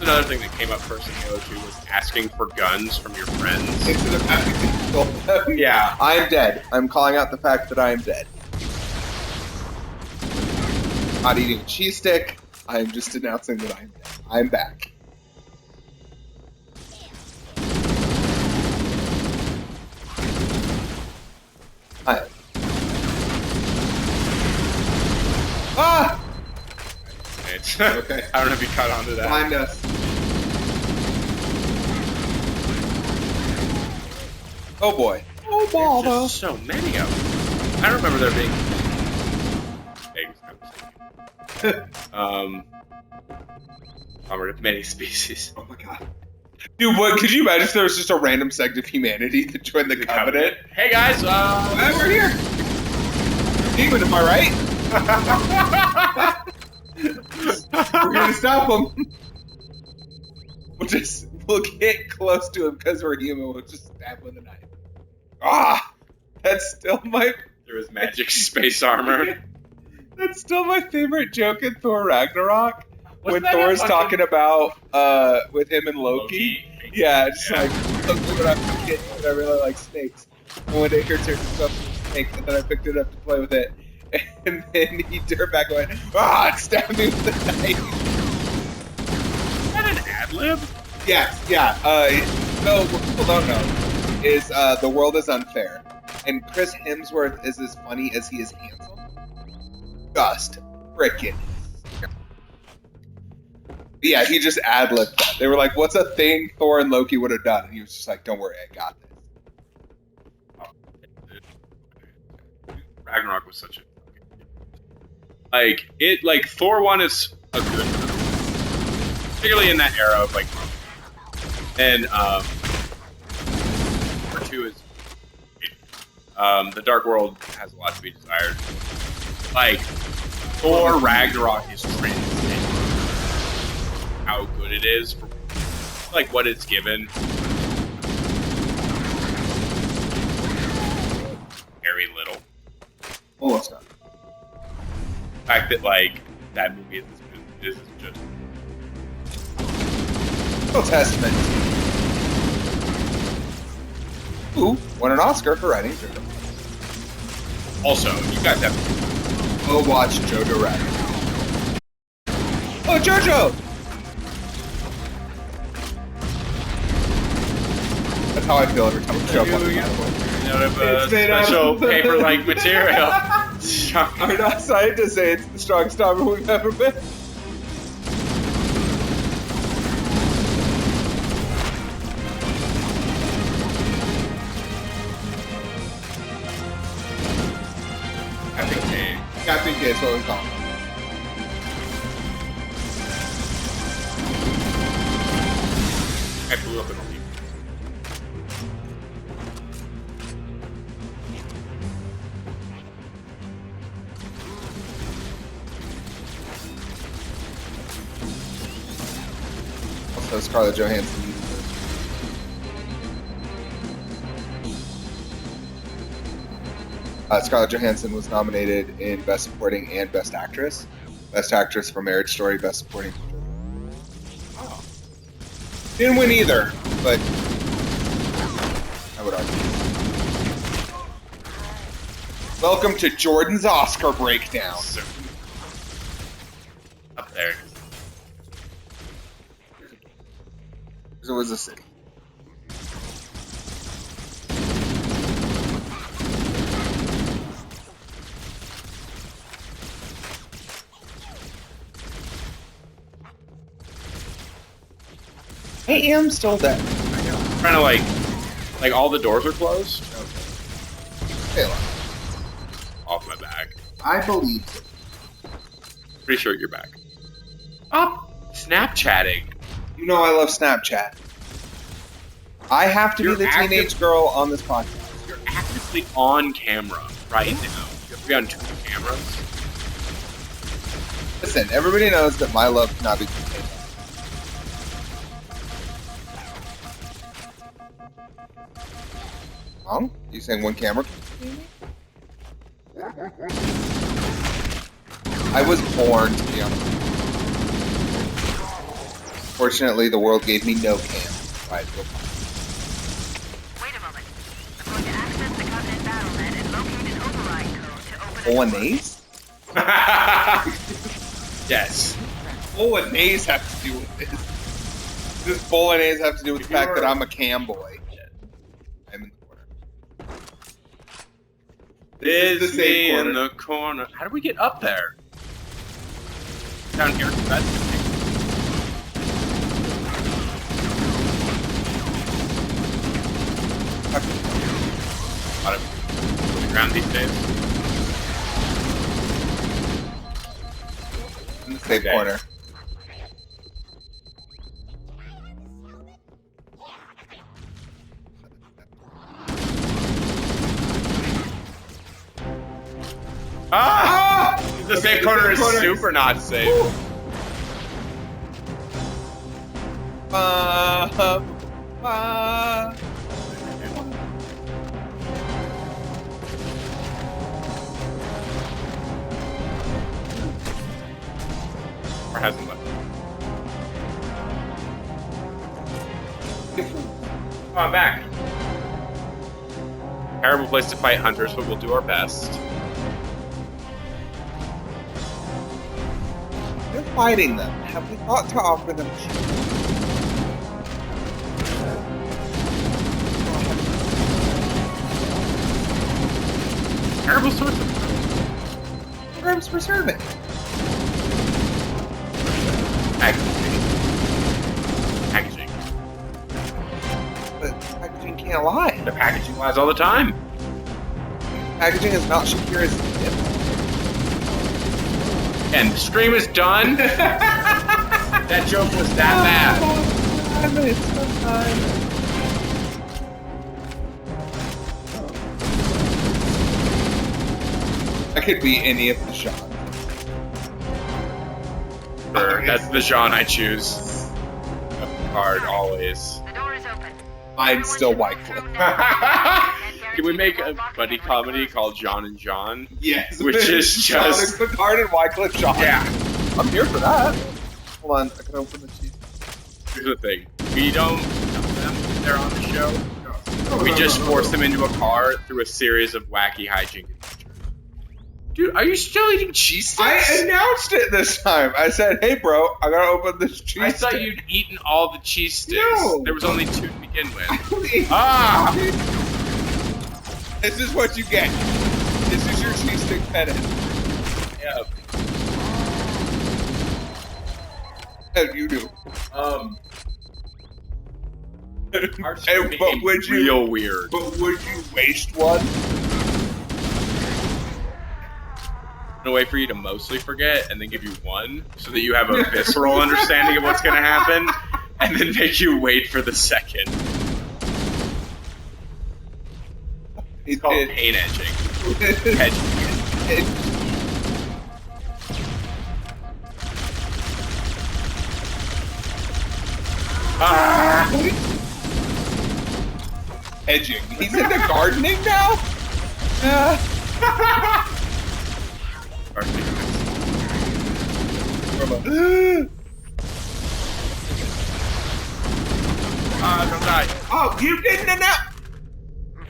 Another thing that came up first in Halo 2 was asking for guns from your friends. Instead of having to kill them. Yeah. I am dead. I'm calling out the fact that I am dead. Not eating a cheese stick. I am just announcing that I am dead. I am back. I am. Ah! Okay. I don't know if you caught on to that. Find us. Oh boy. Oh ball There's though. just so many of them. I don't remember there being armored of many species. Oh my god. Dude, what could you imagine if there was just a random sect of humanity that joined the Covenant? Hey guys, Hey, we're here! Demon, am I right? We're gonna stop him. We'll get close to him because we're human, we'll just stab him with a knife. Ah! That's still my... There was magic space armor. That's still my favorite joke in Thor Ragnarok. Wasn't when that Thor's a talking about with him and Loki. Yeah, just Yeah. like look what I'm thinking, and I really like snakes. And one day here turned himself into a snake, and then I picked it up to play with it. And then he turned back and went, ah, it stabbed me with the knife. Is that an ad-lib? Yes, yeah. No, what people don't know is the world is unfair. And Chris Hemsworth is as funny as he is handsome. Just frickin'. Yeah, he just ad-libbed that. They were like, what's a thing Thor and Loki would have done? And he was just like, don't worry, I got this. Ragnarok was such a Thor 1 is a good movie. Particularly in that era of like and Thor 2 is The Dark World has a lot to be desired. Like Thor Ragnarok is transcendent. How good it is for like what it's given. Very little. Almost done. The fact that like that movie is just No testament. Who won an Oscar for writing Jojo? also you guys have Go watch Jojo Rabbit. Oh, Jojo! That's how I feel every time I show up on the It's made out of special paper-like material. I'm not excited to say it's the strongest armor we've ever been. Captain K is what we call him. I blew up in the leaf. Also, Scarlett Johansson. Scarlett Johansson was nominated in Best Supporting and Best Actress. Best Actress for Marriage Story, Best Supporting. Oh. Didn't win either, but I would argue. Welcome to Jordan's Oscar breakdown. Up there. It was a city. I am still dead. Trying to like all the doors are closed. Okay. Off my back. I believe it. Pretty sure you're back. Up. Snapchatting. You know I love Snapchat. I have to be the teenage girl on this podcast. You're actively on camera right now. You have to be on 2 cameras. Listen, everybody knows that my love cannot be contained. Mom, you saying one camera? I was born to be on. Fortunately, the world gave me no cam. Right, go fine. Wait a moment. I'm going to access the Covenant Battle.net and locate an override code to open Bolognese? Yes. Bolognese have to do with this. Does Bolognese have to do with the fact that I'm a cam boy? I'm in the corner. This the is safe me corner. in the corner. How do we get up there? Down here. That's a lot of moving around these days. In the safe Okay. corner. Ah! The Okay, safe the corner safe is corner super not safe. Or hasn't left. Come on back. Terrible place to fight hunters, but we'll do our best. They're fighting them. Have we thought to offer them Terrible source of programs for serving? packaging. But packaging can't lie. The packaging lies all the time. Packaging is not Shakira's tip. And the stream is done. That joke was that bad. I could be any of the shots. Sure, that's the genre I choose. Card always. The door is open. Mine's still Wycliffe. Can we make a buddy comedy called John and John? Yes. Which is just- Picard and Wycliffe Sean. Yeah. I'm here for that. Hold on, I can open the cheese. Here's the thing. We don't tell them they're on the show. We just force them into a car through a series of wacky hijinks. Dude, are you still eating cheese sticks? I announced it this time. I said, "Hey, bro, I gotta open this cheese." I thought stick." you'd eaten all the cheese sticks. No. There was only 2 to begin with. Ah! Ah! This is what you get. This is your cheese stick pedant. Yeah. As you do. Our Hey, but would you? real weird. But would you waste one? In a way for you to mostly forget and then give you 1 so that you have a visceral understanding of what's going to happen and then make you wait for the second. It's called pain edging. Ah! Edging. He's into gardening now? Don't die. Oh, you didn't announce.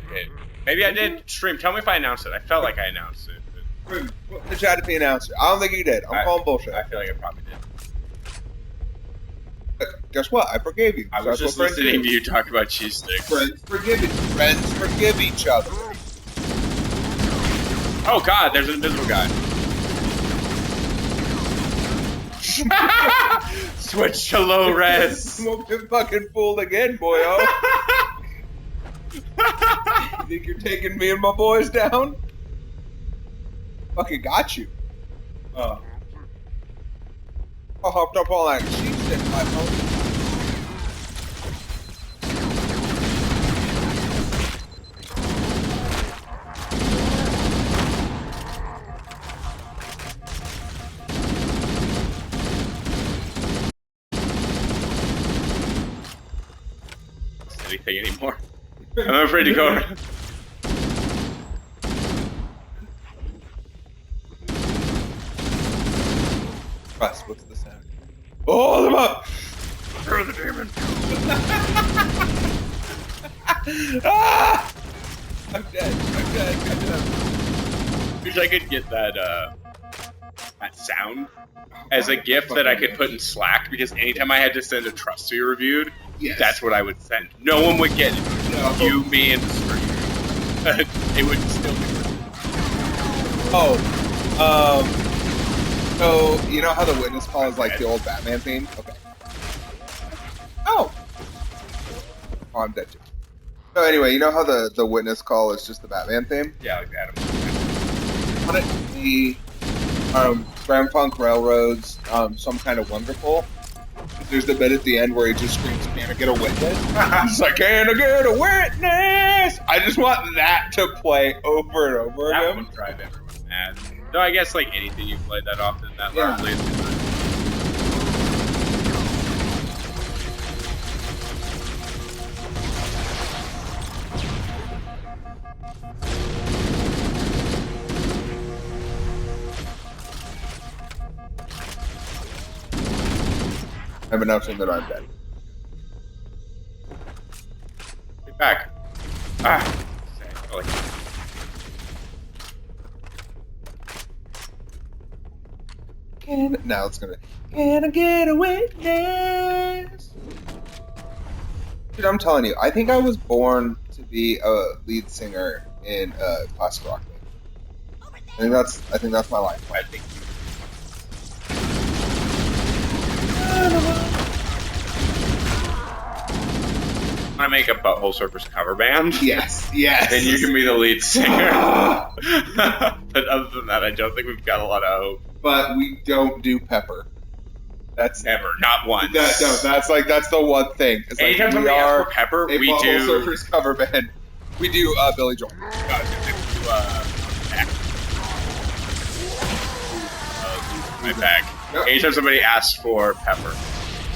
Okay. Maybe I did stream. Tell me if I announced it. I felt like I announced it. The chat to be announcer. I don't think you did. I'm calling bullshit. I feel like I probably did. Guess what? I forgave you. I was just listening to you talk about cheese sticks. Friends forgive each other. Oh god, there's an invisible guy. Switch to low res. Won't get fucking fooled again, boyo. You think you're taking me and my boys down? Fucking got you. I hopped up on that cheese stick, my phone. Anything anymore. I'm afraid to go around. Russ, what's the sound? Oh, them up! Throw the demon. Ah! I'm dead. Wish I could get that sound as a GIF that I could put in Slack, because anytime I had to send a trust to be reviewed, that's what I would send. No one would get it. No. You, me, and the stream. It would still be worth it. So, you know how the witness call is like the old Batman theme? Okay. Oh, I'm dead too. So anyway, you know how the witness call is just the Batman theme? Yeah, like that. I want it to be Grand Funk Railroad's Some Kind of Wonderful. There's the bit at the end where he just screams, "Can I get a witness?" He's like, "Can I get a witness?" I just want that to play over and over That again. would drive everyone mad. No, I guess like anything you play that often, that Yeah. loudly is good. I'm announcing that I'm dead. Get back. Ah. Oh, like, Now it's gonna. Can I get a witness? Dude, I'm telling you, I think I was born to be a lead singer in a classic rock band. I think that's my life. I think I'm gonna make a Butthole Surfers cover band. Yes. And you can be the lead singer. But other than that, I don't think we've got a lot of hope. But we don't do Pepper. That's Never, not once. that's the one thing. It's like Anytime we somebody asks are for Pepper, a we Butthole do. Surfers cover band. We do Billy Joel. My back. Yep. Anytime somebody asks for Pepper,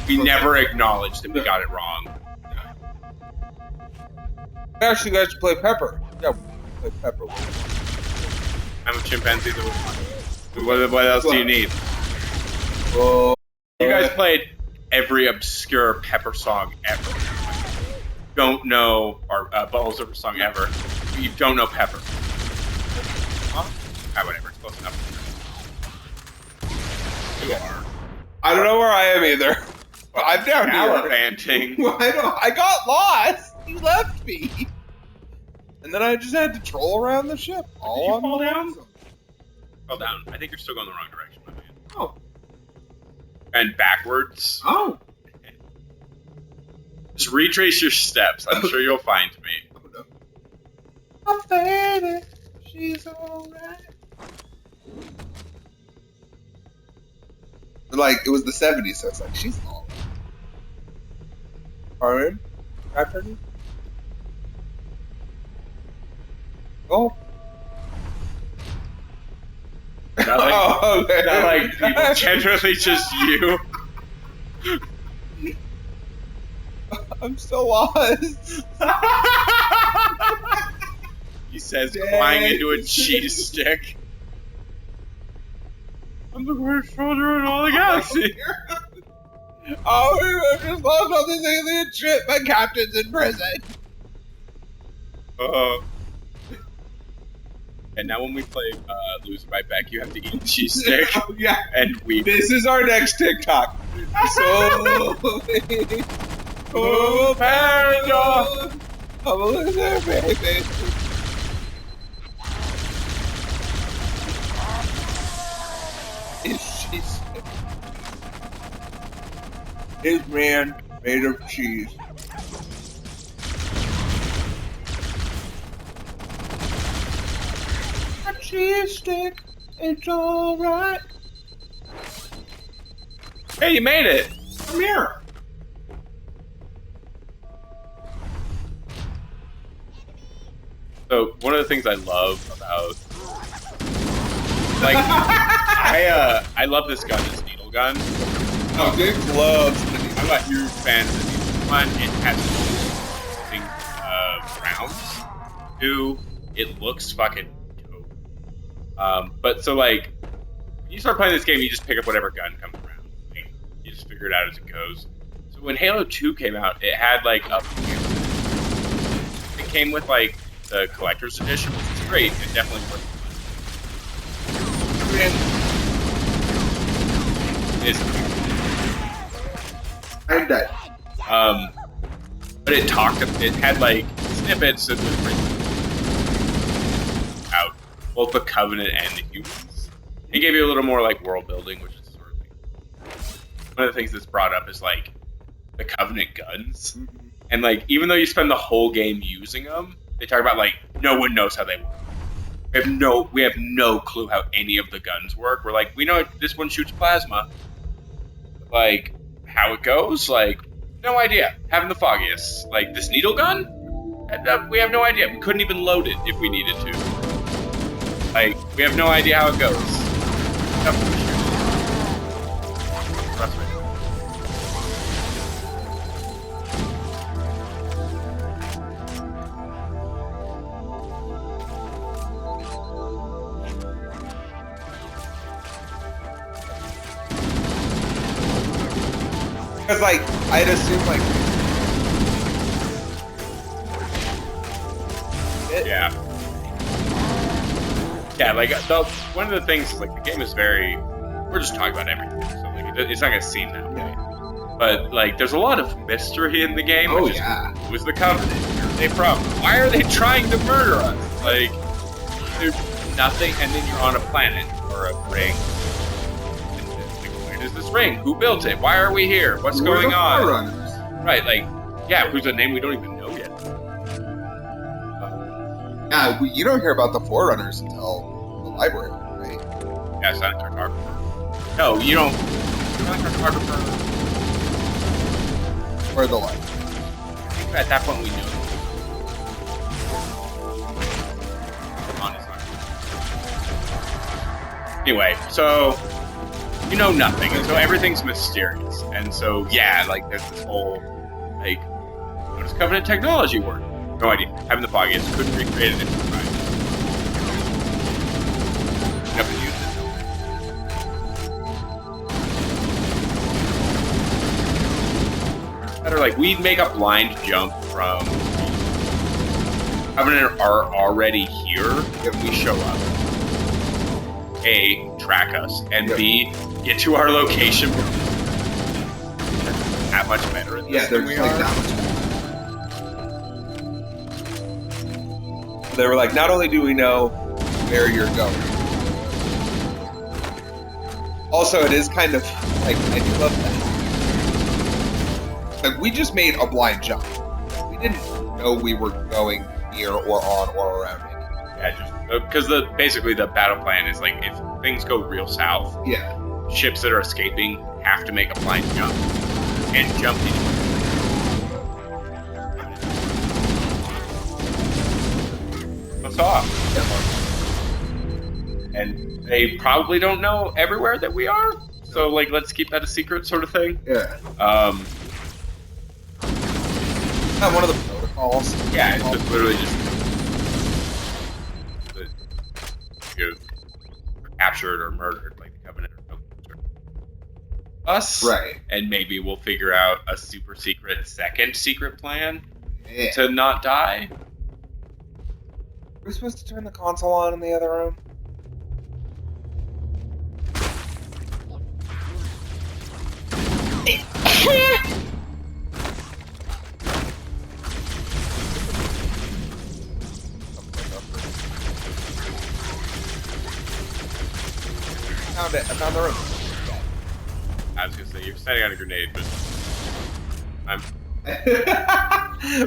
we never acknowledge that we got it wrong. I asked you guys to play Pepper. Yeah, we play Pepper. I'm a chimpanzee. What else do you need? Oh, You guys played every obscure Pepper song ever. Don't know our Butthole Surfer song ever. You don't know Pepper. Huh? Ah, whatever. It's close enough. You are. I don't know where I am either. I'm down here. Gallivanting. I got lost. You left me. And then I just had to troll around the ship. you All fall on my down? own. Fell down. I think you're still going the wrong direction, my man. Oh. And backwards. Oh. Just retrace your steps. I'm sure you'll find me. Oh no. Oh baby, she's alright. Like, it was the 70s, so it's like, she's all right. After me? Oh. Not like, Oh, okay. not like people, generally just you. I'm still lost. You He says, flying into a cheese stick. I'm the greatest soldier in all the galaxy. Oh, I just lost all this alien shit. My captain's in prison. And now when we play Lose Right Back, you have to eat a cheese stick. Oh, yeah. And we. This is our next TikTok. So. Oh, Panda! I'm a loser, baby. Is she sick? Is man made of cheese? A cheese stick, it's alright. Hey, you made it! Come here. So one of the things I love about, like, I love this gun, this needle gun. Oh, Dick loves the needle. I'm a huge fan of the needle gun. It has interesting rounds. Too. It looks fucking dope. But so like, when you start playing this game, you just pick up whatever gun comes around. Like, you just figure it out as it goes. So when Halo 2 came out, it had like a. It came with like the collector's edition, which is great. It definitely worth it. I'm dead. But it had like snippets that was written out both the Covenant and the humans. It gave you a little more like world building, which is sort of like one of the things that's brought up is like the Covenant guns. And like, even though you spend the whole game using them, they talk about like no one knows how they work. We have no clue how any of the guns work. We're like, we know this one shoots plasma. Like, how it goes, like, no idea. Having the foggiest. Like, this needle gun? We have no idea. We couldn't even load it if we needed to. Like, we have no idea how it goes. Because, like, I'd assume, like... Yeah. Yeah, like, one of the things is, like, the game is very... We're just talking about everything, so, like, it's not gonna seem that way. But, like, there's a lot of mystery in the game, which is, who is the Covenant? Where are they from? Why are they trying to murder us? Like, there's nothing, and then you're on a planet, or a ring. Is this ring? Who built it? Why are we here? What's going on? Forerunners? Right, like, yeah, who's a name we don't even know yet. Yeah, you don't hear about the Forerunners until the library, right? Yeah, Sonic Cartographer. No, you don't. Sonic Cartographer. Or the library. I think at that point we knew. Anyway, so you know nothing, and so everything's mysterious. And so, yeah, like, there's this whole, like, how does Covenant technology work? No idea. Having the foggiest, couldn't recreate it if we tried. Never used it. Better, like, we'd make a blind jump from Covenant are already here if we show up. A, track us, and B, get to our location. That much better at this than we are. That much better. They were like, not only do we know where you're going, also it is kind of like, I do love that. Like, we just made a blind jump. We didn't know we were going near or on or around it. Yeah, just because basically the battle plan is like, if things go real south, ships that are escaping have to make a blind jump and jump anywhere. That's off. And they probably don't know everywhere that we are, so like, let's keep that a secret, sort of thing. Yeah. Not one of the protocols. Yeah, it's just literally just. captured or murdered, like the Covenant or no us. Right. And maybe we'll figure out a super secret second secret plan Yeah. to not die. Are we supposed to turn the console on in the other room? Found it. I found the room. I was gonna say you're setting on a grenade, but I'm.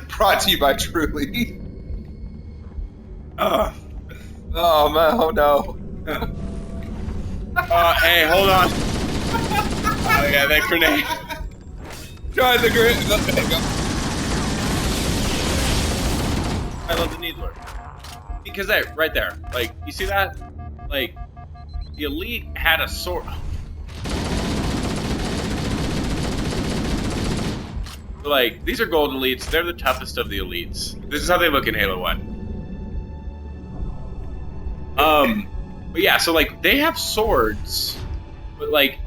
Brought to you by Truly. Oh, Oh man, oh no. hey, hold on. Oh yeah, that grenade. Try the grenade. There you go. I love the needler because that right there, like you see that, like the elite had a sword. Like these are gold elites. They're the toughest of the elites. This is how they look in Halo 1. But yeah, so like they have swords, but like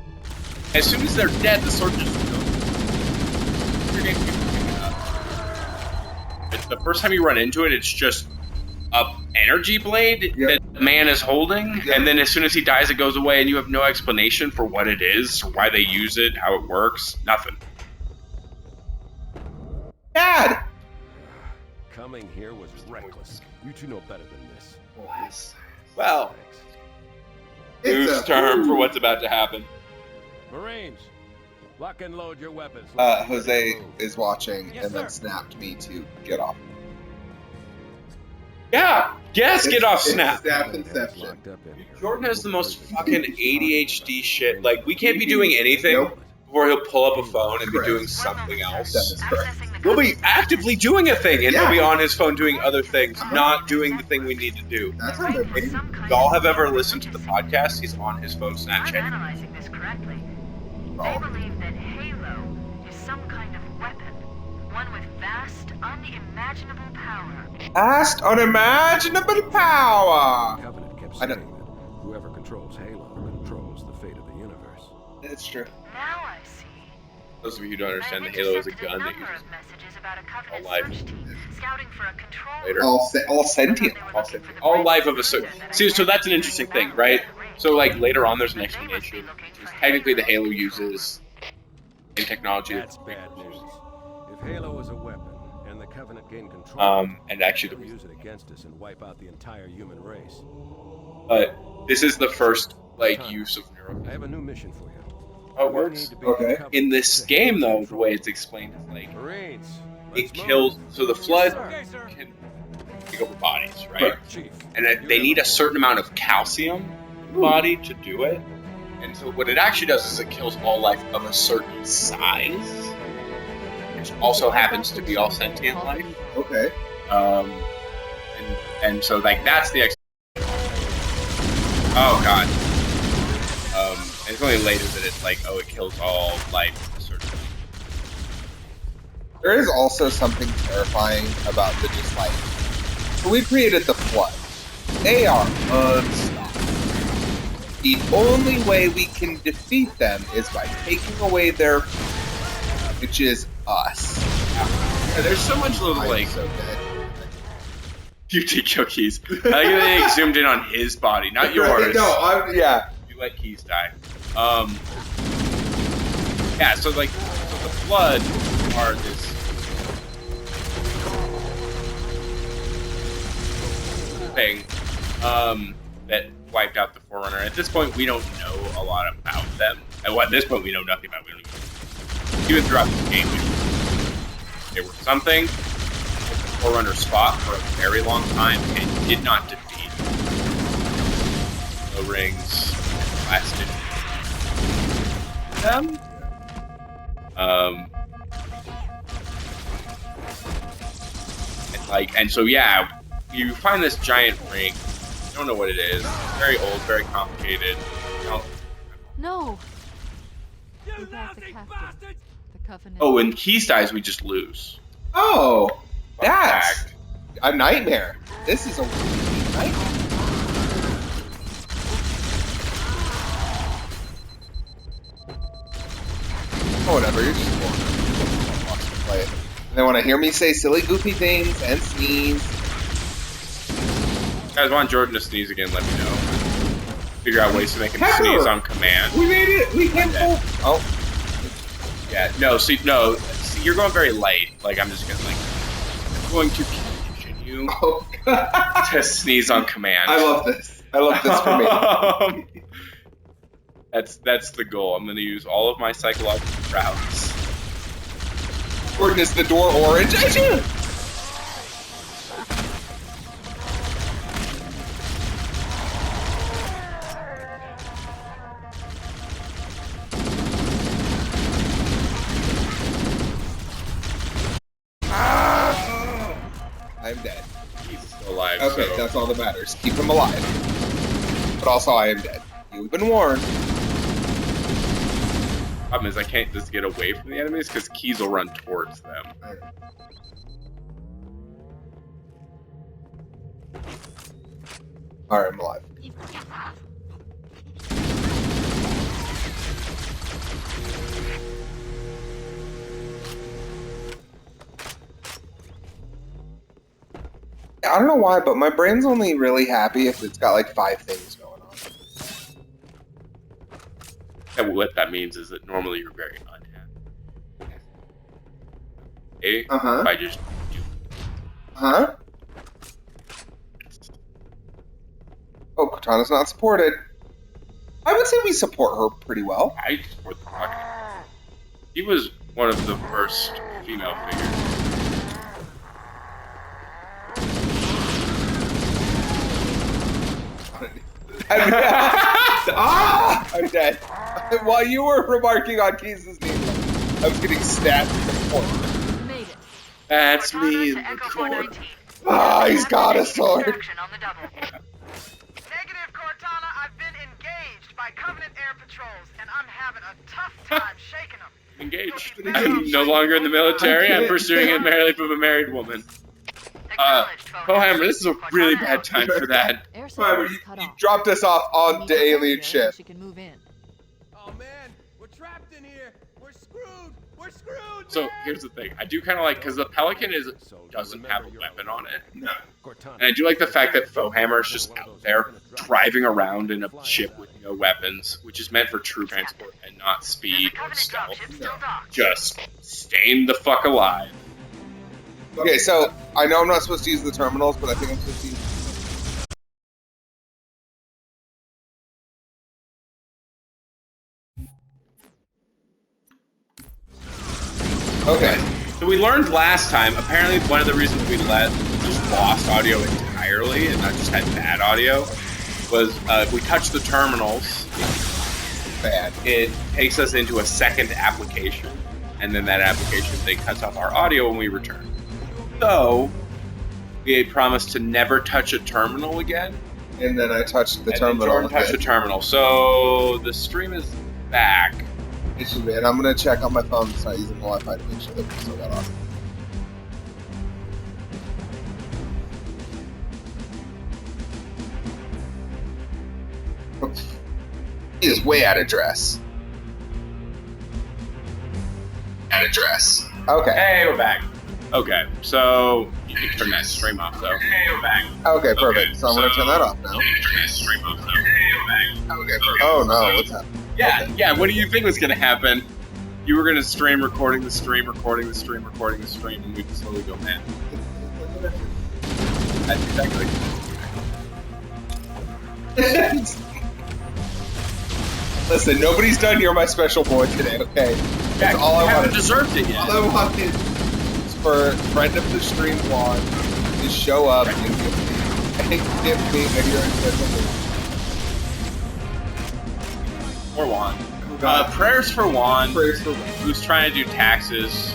as soon as they're dead, the sword just goes. It's the first time you run into it, it's just a energy blade that the man is holding, and then as soon as he dies, it goes away, and you have no explanation for what it is, or why they use it, how it works, nothing. Dad! Coming here was reckless. You two know better than this. Well, It's whose term for what's about to happen? Marines, lock and load your weapons. Jose is watching Yes, and then sir. snapped me to get off. Yeah, yes, get off Snap. Snap Inception. Locked up in here. Jordan has the most fucking ADHD shit. Like, we can't be doing anything Nope. before he'll pull up a phone and be Correct. doing something That else. is correct. Accessing the We'll be covenant actively doing a thing, and Yeah. he'll be on his phone doing other things, not doing the thing we need to do. That's battle how net they're has made. some kind Y'all of have ever listened to the podcast? He's on his phone I'm Snapchat. analyzing this correctly. They Oh. believe that Halo is some kind of weapon, one with vast, unimaginable power. Past unimaginable power! Covenant kept I saying don't- that whoever controls Halo controls the fate of the universe. It's true. Now I see. Those of you who don't understand, the I've Halo is a intercepted gun that number uses of messages about a Covenant life. search team scouting for a control Later. room. All sentient. They were all, looking for the all break life of a that certain. I See, so that's an had interesting battle thing, right? at the range. So, like, later on, there's an But they must be explanation. looking for Technically, the Halo Halo's uses in technology. That's bad news. If Halo is a weapon and the Covenant gain control, And actually, they'll use it against us and wipe out the entire human race. but this is the first like use of neuro. I have a new mission for you. Oh, it You works. need to be Okay. Covenant In this to game, though, the control. way it's explained is like Marines, it let's move. kills. So the flood Yes, sir. can take over bodies, right? Correct. Chief, And you they have need the a certain amount of calcium in the body to do it. And so what it actually does is it kills all life of a certain size, which also happens to be all sentient life. Okay. And so like that's the oh god. And it's only later that it's like, oh, it kills all life of a certain. There is also something terrifying about the just like. So we created the Flood. They are unstoppable. The only way we can defeat them is by taking away their, which is us. Yeah, there's so much little I'm like so dead. QT cookies. I think they zoomed in on his body, not yours. No, yeah. You let Keys die. Yeah, so like, so the Flood are this thing, that wiped out the Forerunner. At this point, we don't know a lot about them. At this point, we know nothing about them. Even throughout the game, they were something that the Forerunner fought for a very long time and did not defeat. The rings lasted them. And so yeah, you find this giant ring. You don't know what it is. It's very old, very complicated. You don't- No. We got the captain. The Covenant. Oh, when Keys dies, we just lose. Oh, Fun that's fact. a nightmare. This is a nightmare. Oh, whatever, you're just bored. Watch me play it. And they want to hear me say silly, goofy things and sneeze. If you guys want Jordan to sneeze again, let me know. Figure out ways to make him sneeze on command. We made it! We can pull! Oh. Yeah, no, see, you're going very light. Like, I'm just gonna, like, I'm going to continue to sneeze on command. I love this. I love this for me. That's the goal. I'm gonna use all of my psychological prowess. Jordan, is the door orange? I'm dead. He's still alive. Okay, so. that's all that matters. Keep him alive. But also, I am dead. You've been warned. Problem is, I can't just get away from the enemies because keys will run towards them. Alright, I'm alive. I don't know why, but my brain's only really happy if it's got like 5 things going on. And what that means is that normally you're very unhappy. If I just do. Oh, Cortana's not supported. I would say we support her pretty well. I support the fuck. She was one of the first female figures. I'm dead. While you were remarking on Keys' name, I was getting stabbed in the foot. Made it. That's Cortana me to in the Echo corner. 419. He's got a sword. Extraction on the double. Negative, Cortana. I've been engaged by Covenant air patrols, and I'm having a tough time shaking them. Engaged. I'm no longer in the military. I'm pursuing it merely from a married woman. Pohammer, this is a really bad time for that. However, you dropped us off on the alien ship. She can move in. Oh man, we're trapped in here. We're screwed. We're screwed. So man! here's the thing. I do kind of like, because the Pelican doesn't have a weapon on it. No. And I do like the fact that Fohammer is just out there driving around in a ship with no weapons, which is meant for true transport and not speed or stealth. Just staying the fuck alive. Okay, so I know I'm not supposed to use the terminals, but I think I'm supposed to use Okay. So we learned last time, apparently one of the reasons we just lost audio entirely and not just had bad audio was if we touch the terminals, bad. It takes us into a second application, and then that application then cuts off our audio when we return. So we had promised to never touch a terminal again. And then I touched the terminal. Jordan touched the terminal. So the stream is back. It should be, and I'm gonna check on my phone so I'm using the Wi-Fi to make sure that we still got on. He is way out of dress. Out of dress. Okay. Hey, we're back. Okay, so you can turn that stream off though. Hey, we're back. Okay, perfect. Okay, so I'm gonna turn that off now. Turn that stream off though. Hey, we're back. Okay, perfect. Oh no, what's happening? Yeah, what do you think was gonna happen? You were gonna stream recording the stream, recording the stream, recording the stream, and we'd slowly go mad. That's exactly Listen, nobody's done You're My Special Boy today, okay? Yeah, all I haven't wanted. deserved it yet. All I wanted is for friend of the stream Juan to show up and give me a You're My Special Boy. For Juan. Prayers for Juan, Prayers for Juan. who's trying to do taxes.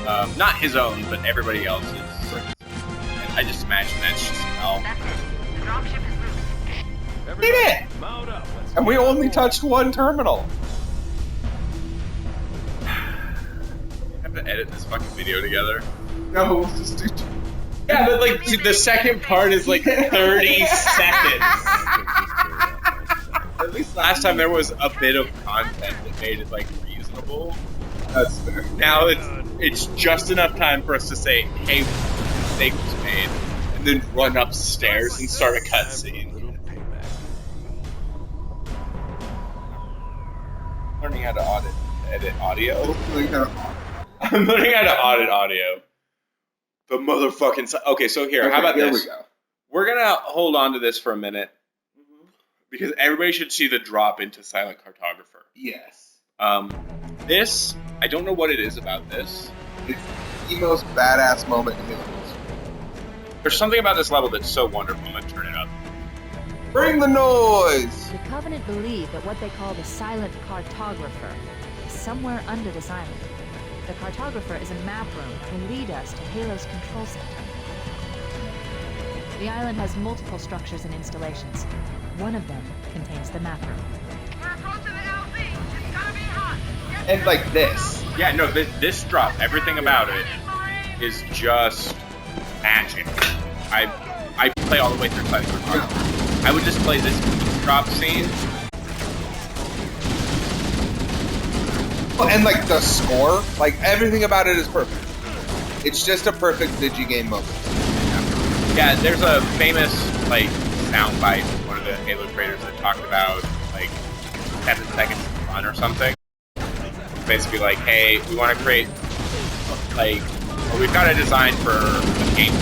Not his own, but everybody else's. And I just imagine that's just hell. That's it. The dropship is loose. Did it! Mount up. Let's And we only touched one terminal. I have to edit this fucking video together. No, we'll just do. Yeah, but like the second part is like 30 seconds. At least last time there was a bit of content that made it like reasonable. That's fair. Now it's just enough time for us to say, "Hey, mistake was made," and then run upstairs and start a cutscene. Learning how to edit audio. I'm learning how to audit audio. The motherfucking... Okay, so here, how about here this? We go. We're going to hold on to this for a minute. Because everybody should see the drop into Silent Cartographer. Yes. This, I don't know what it is about this. It's the most badass moment in Halo. There's something about this level that's so wonderful. I'm going to turn it up. Bring the noise! The Covenant believe that what they call the Silent Cartographer is somewhere under this island. The Cartographer is a map room that will lead us to Halo's control center. The island has multiple structures and installations. One of them contains the map room. We're approaching the LZ. It's gonna be hot. Get And like this. Yeah, no, this drop, everything about it is just magic. I play all the way through Silent Cartographer. I would just play this drop scene. And like the score, like everything about it is perfect. It's just a perfect Digigame moment. Yeah, there's a famous like soundbite from one of the Halo creators that talked about like 7 seconds of fun or something. Basically like, hey, we want to create like, well, we've got a design for a game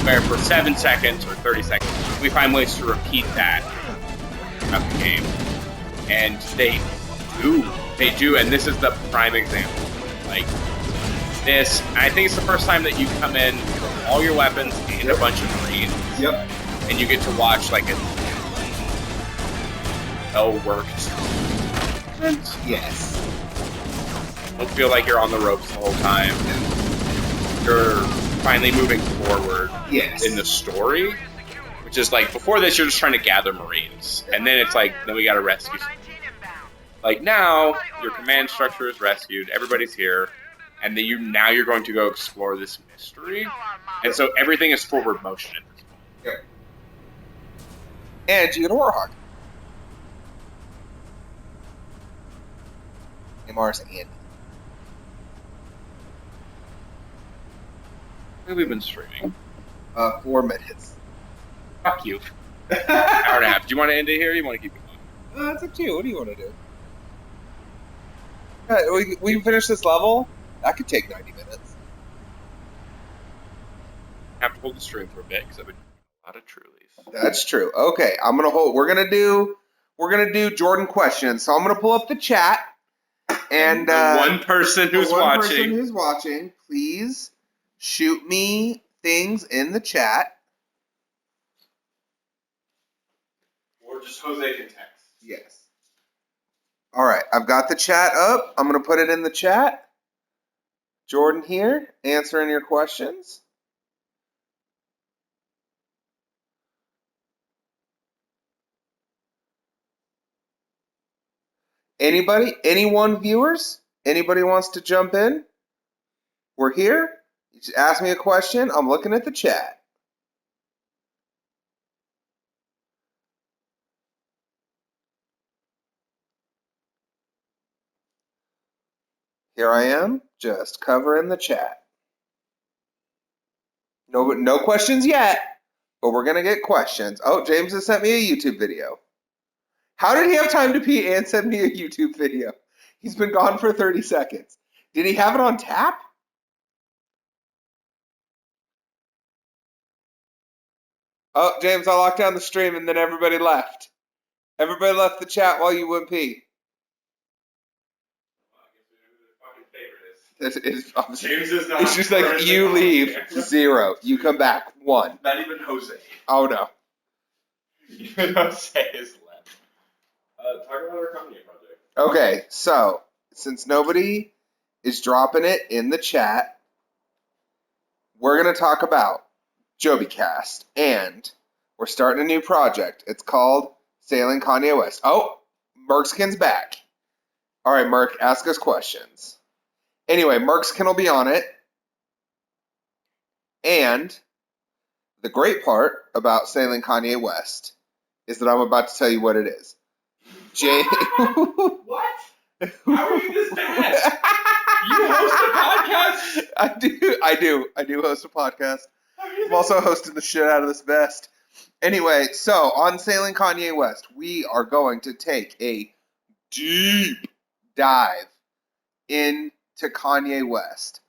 where for 7 seconds or 30 seconds we find ways to repeat that throughout the game, and they do, and this is the prime example. Like this, I think it's the first time that you come in with all your weapons and a bunch of Marines. Yep. And you get to watch like a well-worked. Yes. Don't feel like you're on the ropes the whole time. You're finally moving forward in the story, which is like before this you're just trying to gather Marines, and then it's like then we got to rescue. Like now your command structure is rescued, everybody's here, and then now you're going to go explore this mystery, and so everything is forward motion at this point. Yep. And you get a Warhawk. MR's Andy. We've been streaming. 4 minutes. Fuck you. Hour and a half. Do you want to end it here or do you want to keep it going? It's up to you. What do you want to do? We can finish this level. That could take 90 minutes. I have to hold the stream for a bit because I've been doing a lot of Trulies. That's true. Okay, I'm gonna hold. We're gonna do Jordan questions. So I'm gonna pull up the chat and the one person who's watching, please shoot me things in the chat. Or just Jose can text. Yes. All right, I've got the chat up. I'm gonna put it in the chat. Jordan here, answering your questions. Anyone viewers? Anybody wants to jump in? We're here. You just ask me a question. I'm looking at the chat. Here I am, just covering the chat. No questions yet, but we're going to get questions. Oh, James has sent me a YouTube video. How did he have time to pee and send me a YouTube video? He's been gone for 30 seconds. Did he have it on tap? Oh, James, I locked down the stream and then everybody left. Everybody left the chat while you went pee. James is not. It's just like you leave 0, you come back 1. Not even Jose. Oh no. Even Jose is left. Talk about our company project. Okay, so since nobody is dropping it in the chat, we're gonna talk about JobyCast, and we're starting a new project. It's called Sailing Kanye West. Oh, Merkskin's back. All right, Merk, ask us questions. Anyway, Merkskin will be on it. And the great part about Sailing Kanye West is that I'm about to tell you what it is. What? How are you this bad? I do host a podcast. I'm also hosting the shit out of this vest. Anyway, so on Sailing Kanye West, we are going to take a deep dive into Kanye West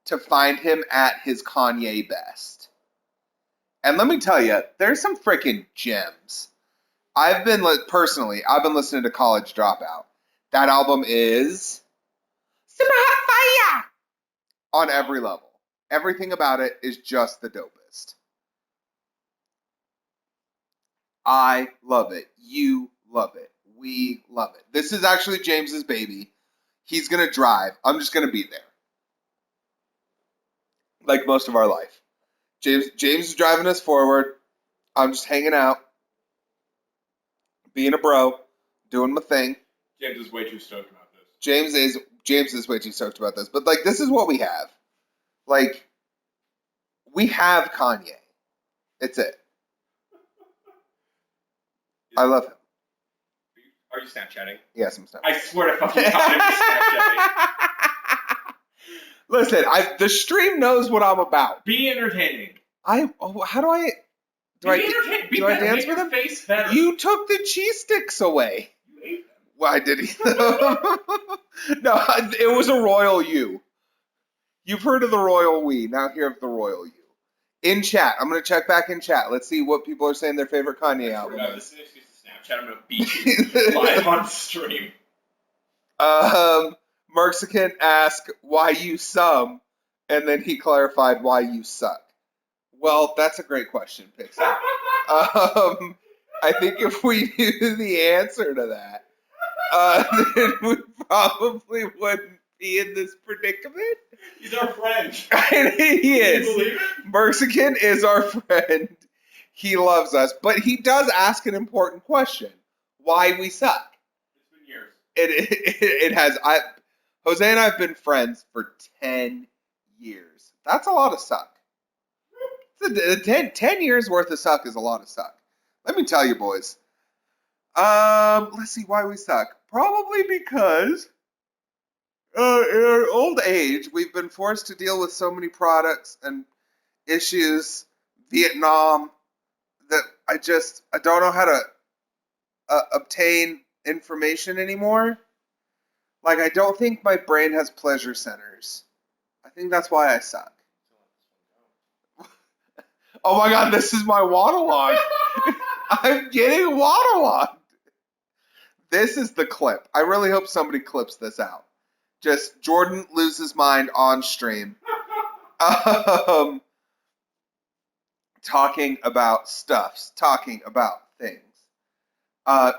to find him at his Kanye best. And let me tell you, there's some freaking gems. I've been listening to College Dropout. That album is super hot fire on every level. Everything about it is just the dopest. I love it. You love it. We love it. This is actually James's baby. He's going to drive. I'm just going to be there. Like most of our life. James is driving us forward. I'm just hanging out. Being a bro. Doing my thing. James is way too stoked about this. James is way too stoked about this. But, like, this is what we have. Like, we have Kanye. It's it. I love him. Are you Snapchatting? Yes, I'm Snapchatting. I swear to fucking God, I'm Snapchatting. Listen, the stream knows what I'm about. Be entertaining. How do I... Do I dance with him? Face better. You took the cheese sticks away. You ate them. Well, I did eat them. No, it was a royal you. You've heard of the royal we. Now hear of the royal you. In chat. I'm going to check back in chat. Let's see what people are saying their favorite Kanye album is. This is an excuse to Snapchat. I'm going to beat you live on stream. Merxican asked why you sum, and then he clarified why you suck. Well, that's a great question, Pixie. I think if we knew the answer to that, then we probably wouldn't be in this predicament. He's our friend. He is. Can you believe it? Merxican is our friend. He loves us, but he does ask an important question: why we suck. It's been years. It has. Jose and I have been friends for 10 years. That's a lot of suck. 10 years worth of suck is a lot of suck. Let me tell you, boys. Let's see why we suck. Probably because in our old age, we've been forced to deal with so many products and issues, Vietnam, that I don't know how to obtain information anymore. Like, I don't think my brain has pleasure centers. I think that's why I suck. Oh my God, this is my waterlog. I'm getting waterlogged. This is the clip. I really hope somebody clips this out. Just Jordan loses mind on stream. Talking about stuffs. Talking about things.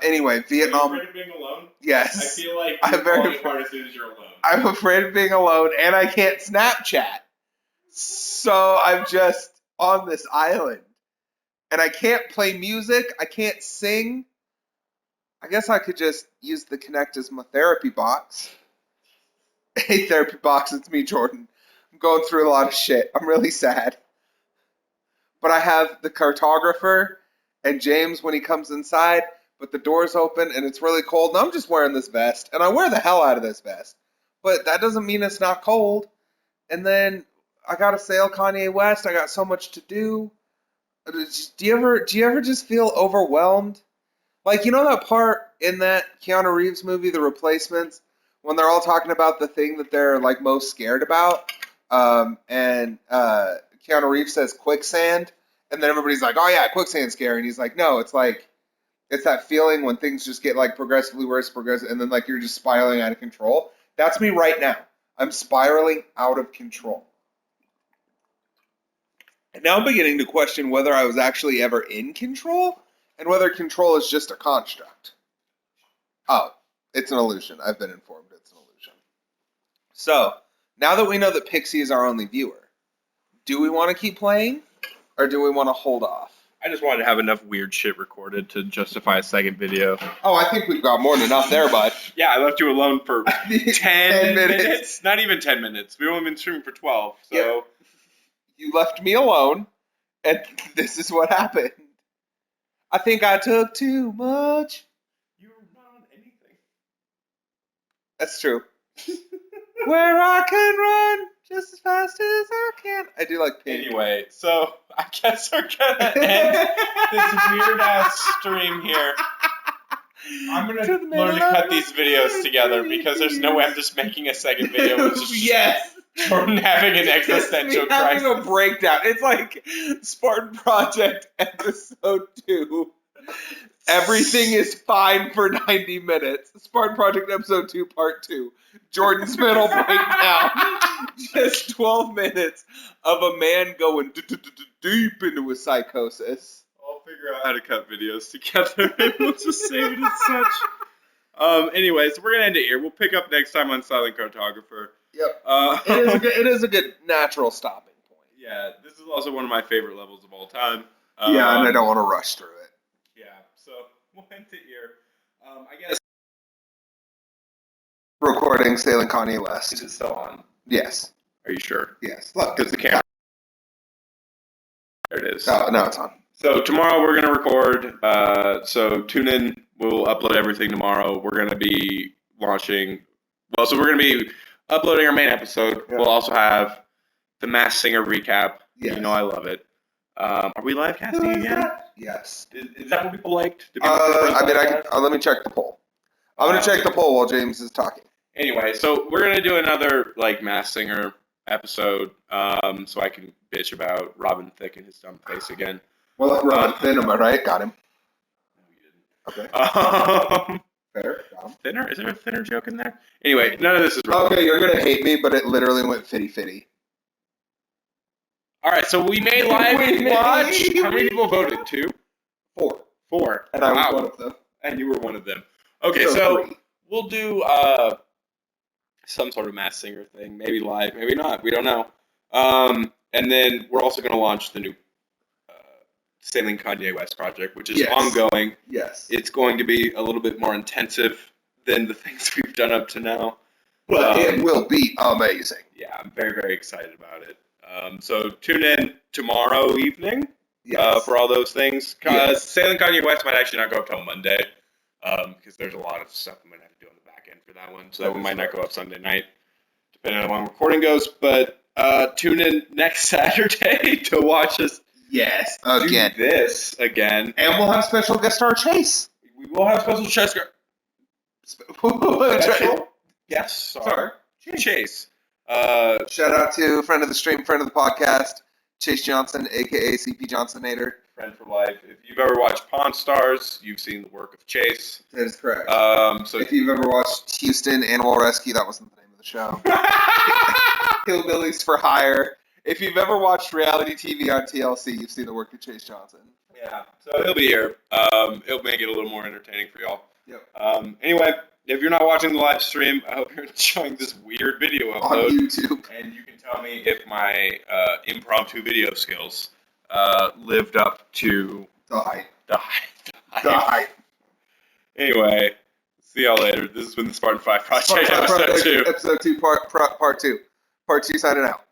Anyway, Vietnam. Are you afraid of being alone? Yes. I feel like I'm very apart as soon as you're alone. I'm afraid of being alone, and I can't Snapchat. So I'm just on this island. And I can't play music. I can't sing. I guess I could just use the Kinect as my therapy box. Hey, therapy box, it's me, Jordan. I'm going through a lot of shit. I'm really sad. But I have the cartographer and James when he comes inside, but the door's open and it's really cold. And I'm just wearing this vest. And I wear the hell out of this vest. But that doesn't mean it's not cold. And then I got to sail Kanye West. I got so much to do. Do you ever just feel overwhelmed? Like, you know that part in that Keanu Reeves movie, The Replacements, when they're all talking about the thing that they're like most scared about, and Keanu Reeves says quicksand, and then everybody's like, "Oh yeah, quicksand's scary," and he's like, "No, it's that feeling when things just get like progressively worse, and then like you're just spiraling out of control." That's me right now. I'm spiraling out of control. And now I'm beginning to question whether I was actually ever in control and whether control is just a construct. Oh, it's an illusion. I've been informed it's an illusion. So, now that we know that Pixie is our only viewer, do we want to keep playing or do we want to hold off? I just wanted to have enough weird shit recorded to justify a second video. Oh, I think we've got more than enough there, bud. Yeah, I left you alone for 10 minutes. minutes. Not even 10 minutes. We've only been streaming for 12, so... Yeah. You left me alone, and this is what happened. I think I took too much. You were not on anything. That's true. Where I can run just as fast as I can. I do like Pink. Anyway, so I guess we're gonna end this weird ass stream here. I'm gonna learn to cut these videos together because there's no way I'm just making a second video with just Yes. Jordan having an existential crisis. Having a breakdown. It's like Spartan Project Episode 2. Everything is fine for 90 minutes. Spartan Project Episode 2, Part 2. Jordan's mental breakdown. Just 12 minutes of a man going deep into his psychosis. I'll figure out how to cut videos together and we'll just save it as such. Anyway, so we're gonna end it here. We'll pick up next time on Silent Cartographer. Yep. It is a good natural stopping point. Yeah, this is also one of my favorite levels of all time. Yeah, and I don't want to rush through it. Yeah, so we'll end it here. I guess Recording Sailing Kanye West. is it still on? Yes. Are you sure? Yes. Look. Because the camera. There it is. Oh, no, it's on. So tomorrow we're gonna record. So tune in. We'll upload everything tomorrow. We're gonna be launching. Well, so we're gonna be uploading our main episode. Yeah. We'll also have the Masked Singer recap. Yes. You know I love it. Are we live casting again? Yes. Is that what people liked? Let me check the poll. I'm gonna check the poll while James is talking. Anyway, so we're gonna do another like Masked Singer episode. So I can bitch about Robin Thicke and his dumb face again. Well, Robin Thin, am I right? Got him. No, you didn't. Okay. Fair. Got him. Thinner? Is there a thinner joke in there? Anyway, none of this is relevant. Okay, you're gonna hate me, but it literally went fitty. All right, so we may live watch. How many people voted? 2? 4. 4. And I was one of them. And you were one of them. Okay, so 3. we'll do some sort of Masked Singer thing. Maybe live, maybe not. We don't know. And then we're also going to launch the new Sailing Kanye West project, which is ongoing. Yes. It's going to be a little bit more intensive than the things we've done up to now. But it will be amazing. Yeah, I'm very, very excited about it. So tune in tomorrow evening for all those things. Because Sailing Kanye West might actually not go up till Monday. Because there's a lot of stuff I'm going to have to do on the back end for that one. So that one might not go up Sunday night, depending on when recording goes. But tune in next Saturday to watch us do this again. And we'll have special guest star Chase. We will have special Chase. Yes, sorry. Chase. Shout out to friend of the stream, friend of the podcast, Chase Johnson, a.k.a. CP Johnsonator. Friend for life. If you've ever watched Pawn Stars, you've seen the work of Chase. That is correct. So if you've ever watched Houston Animal Rescue, that wasn't the name of the show. Hillbillies for Hire. If you've ever watched reality TV on TLC, you've seen the work of Chase Johnson. Yeah, so he'll be here. It'll make it a little more entertaining for y'all. Yep. Anyway, if you're not watching the live stream, I hope you're enjoying this weird video upload. On YouTube. And you can tell me if my impromptu video skills lived up to the hype. The hype. Anyway, see y'all later. This has been the Spartan V Project Episode 2. Episode 2, Part 2. Part 2 signing out.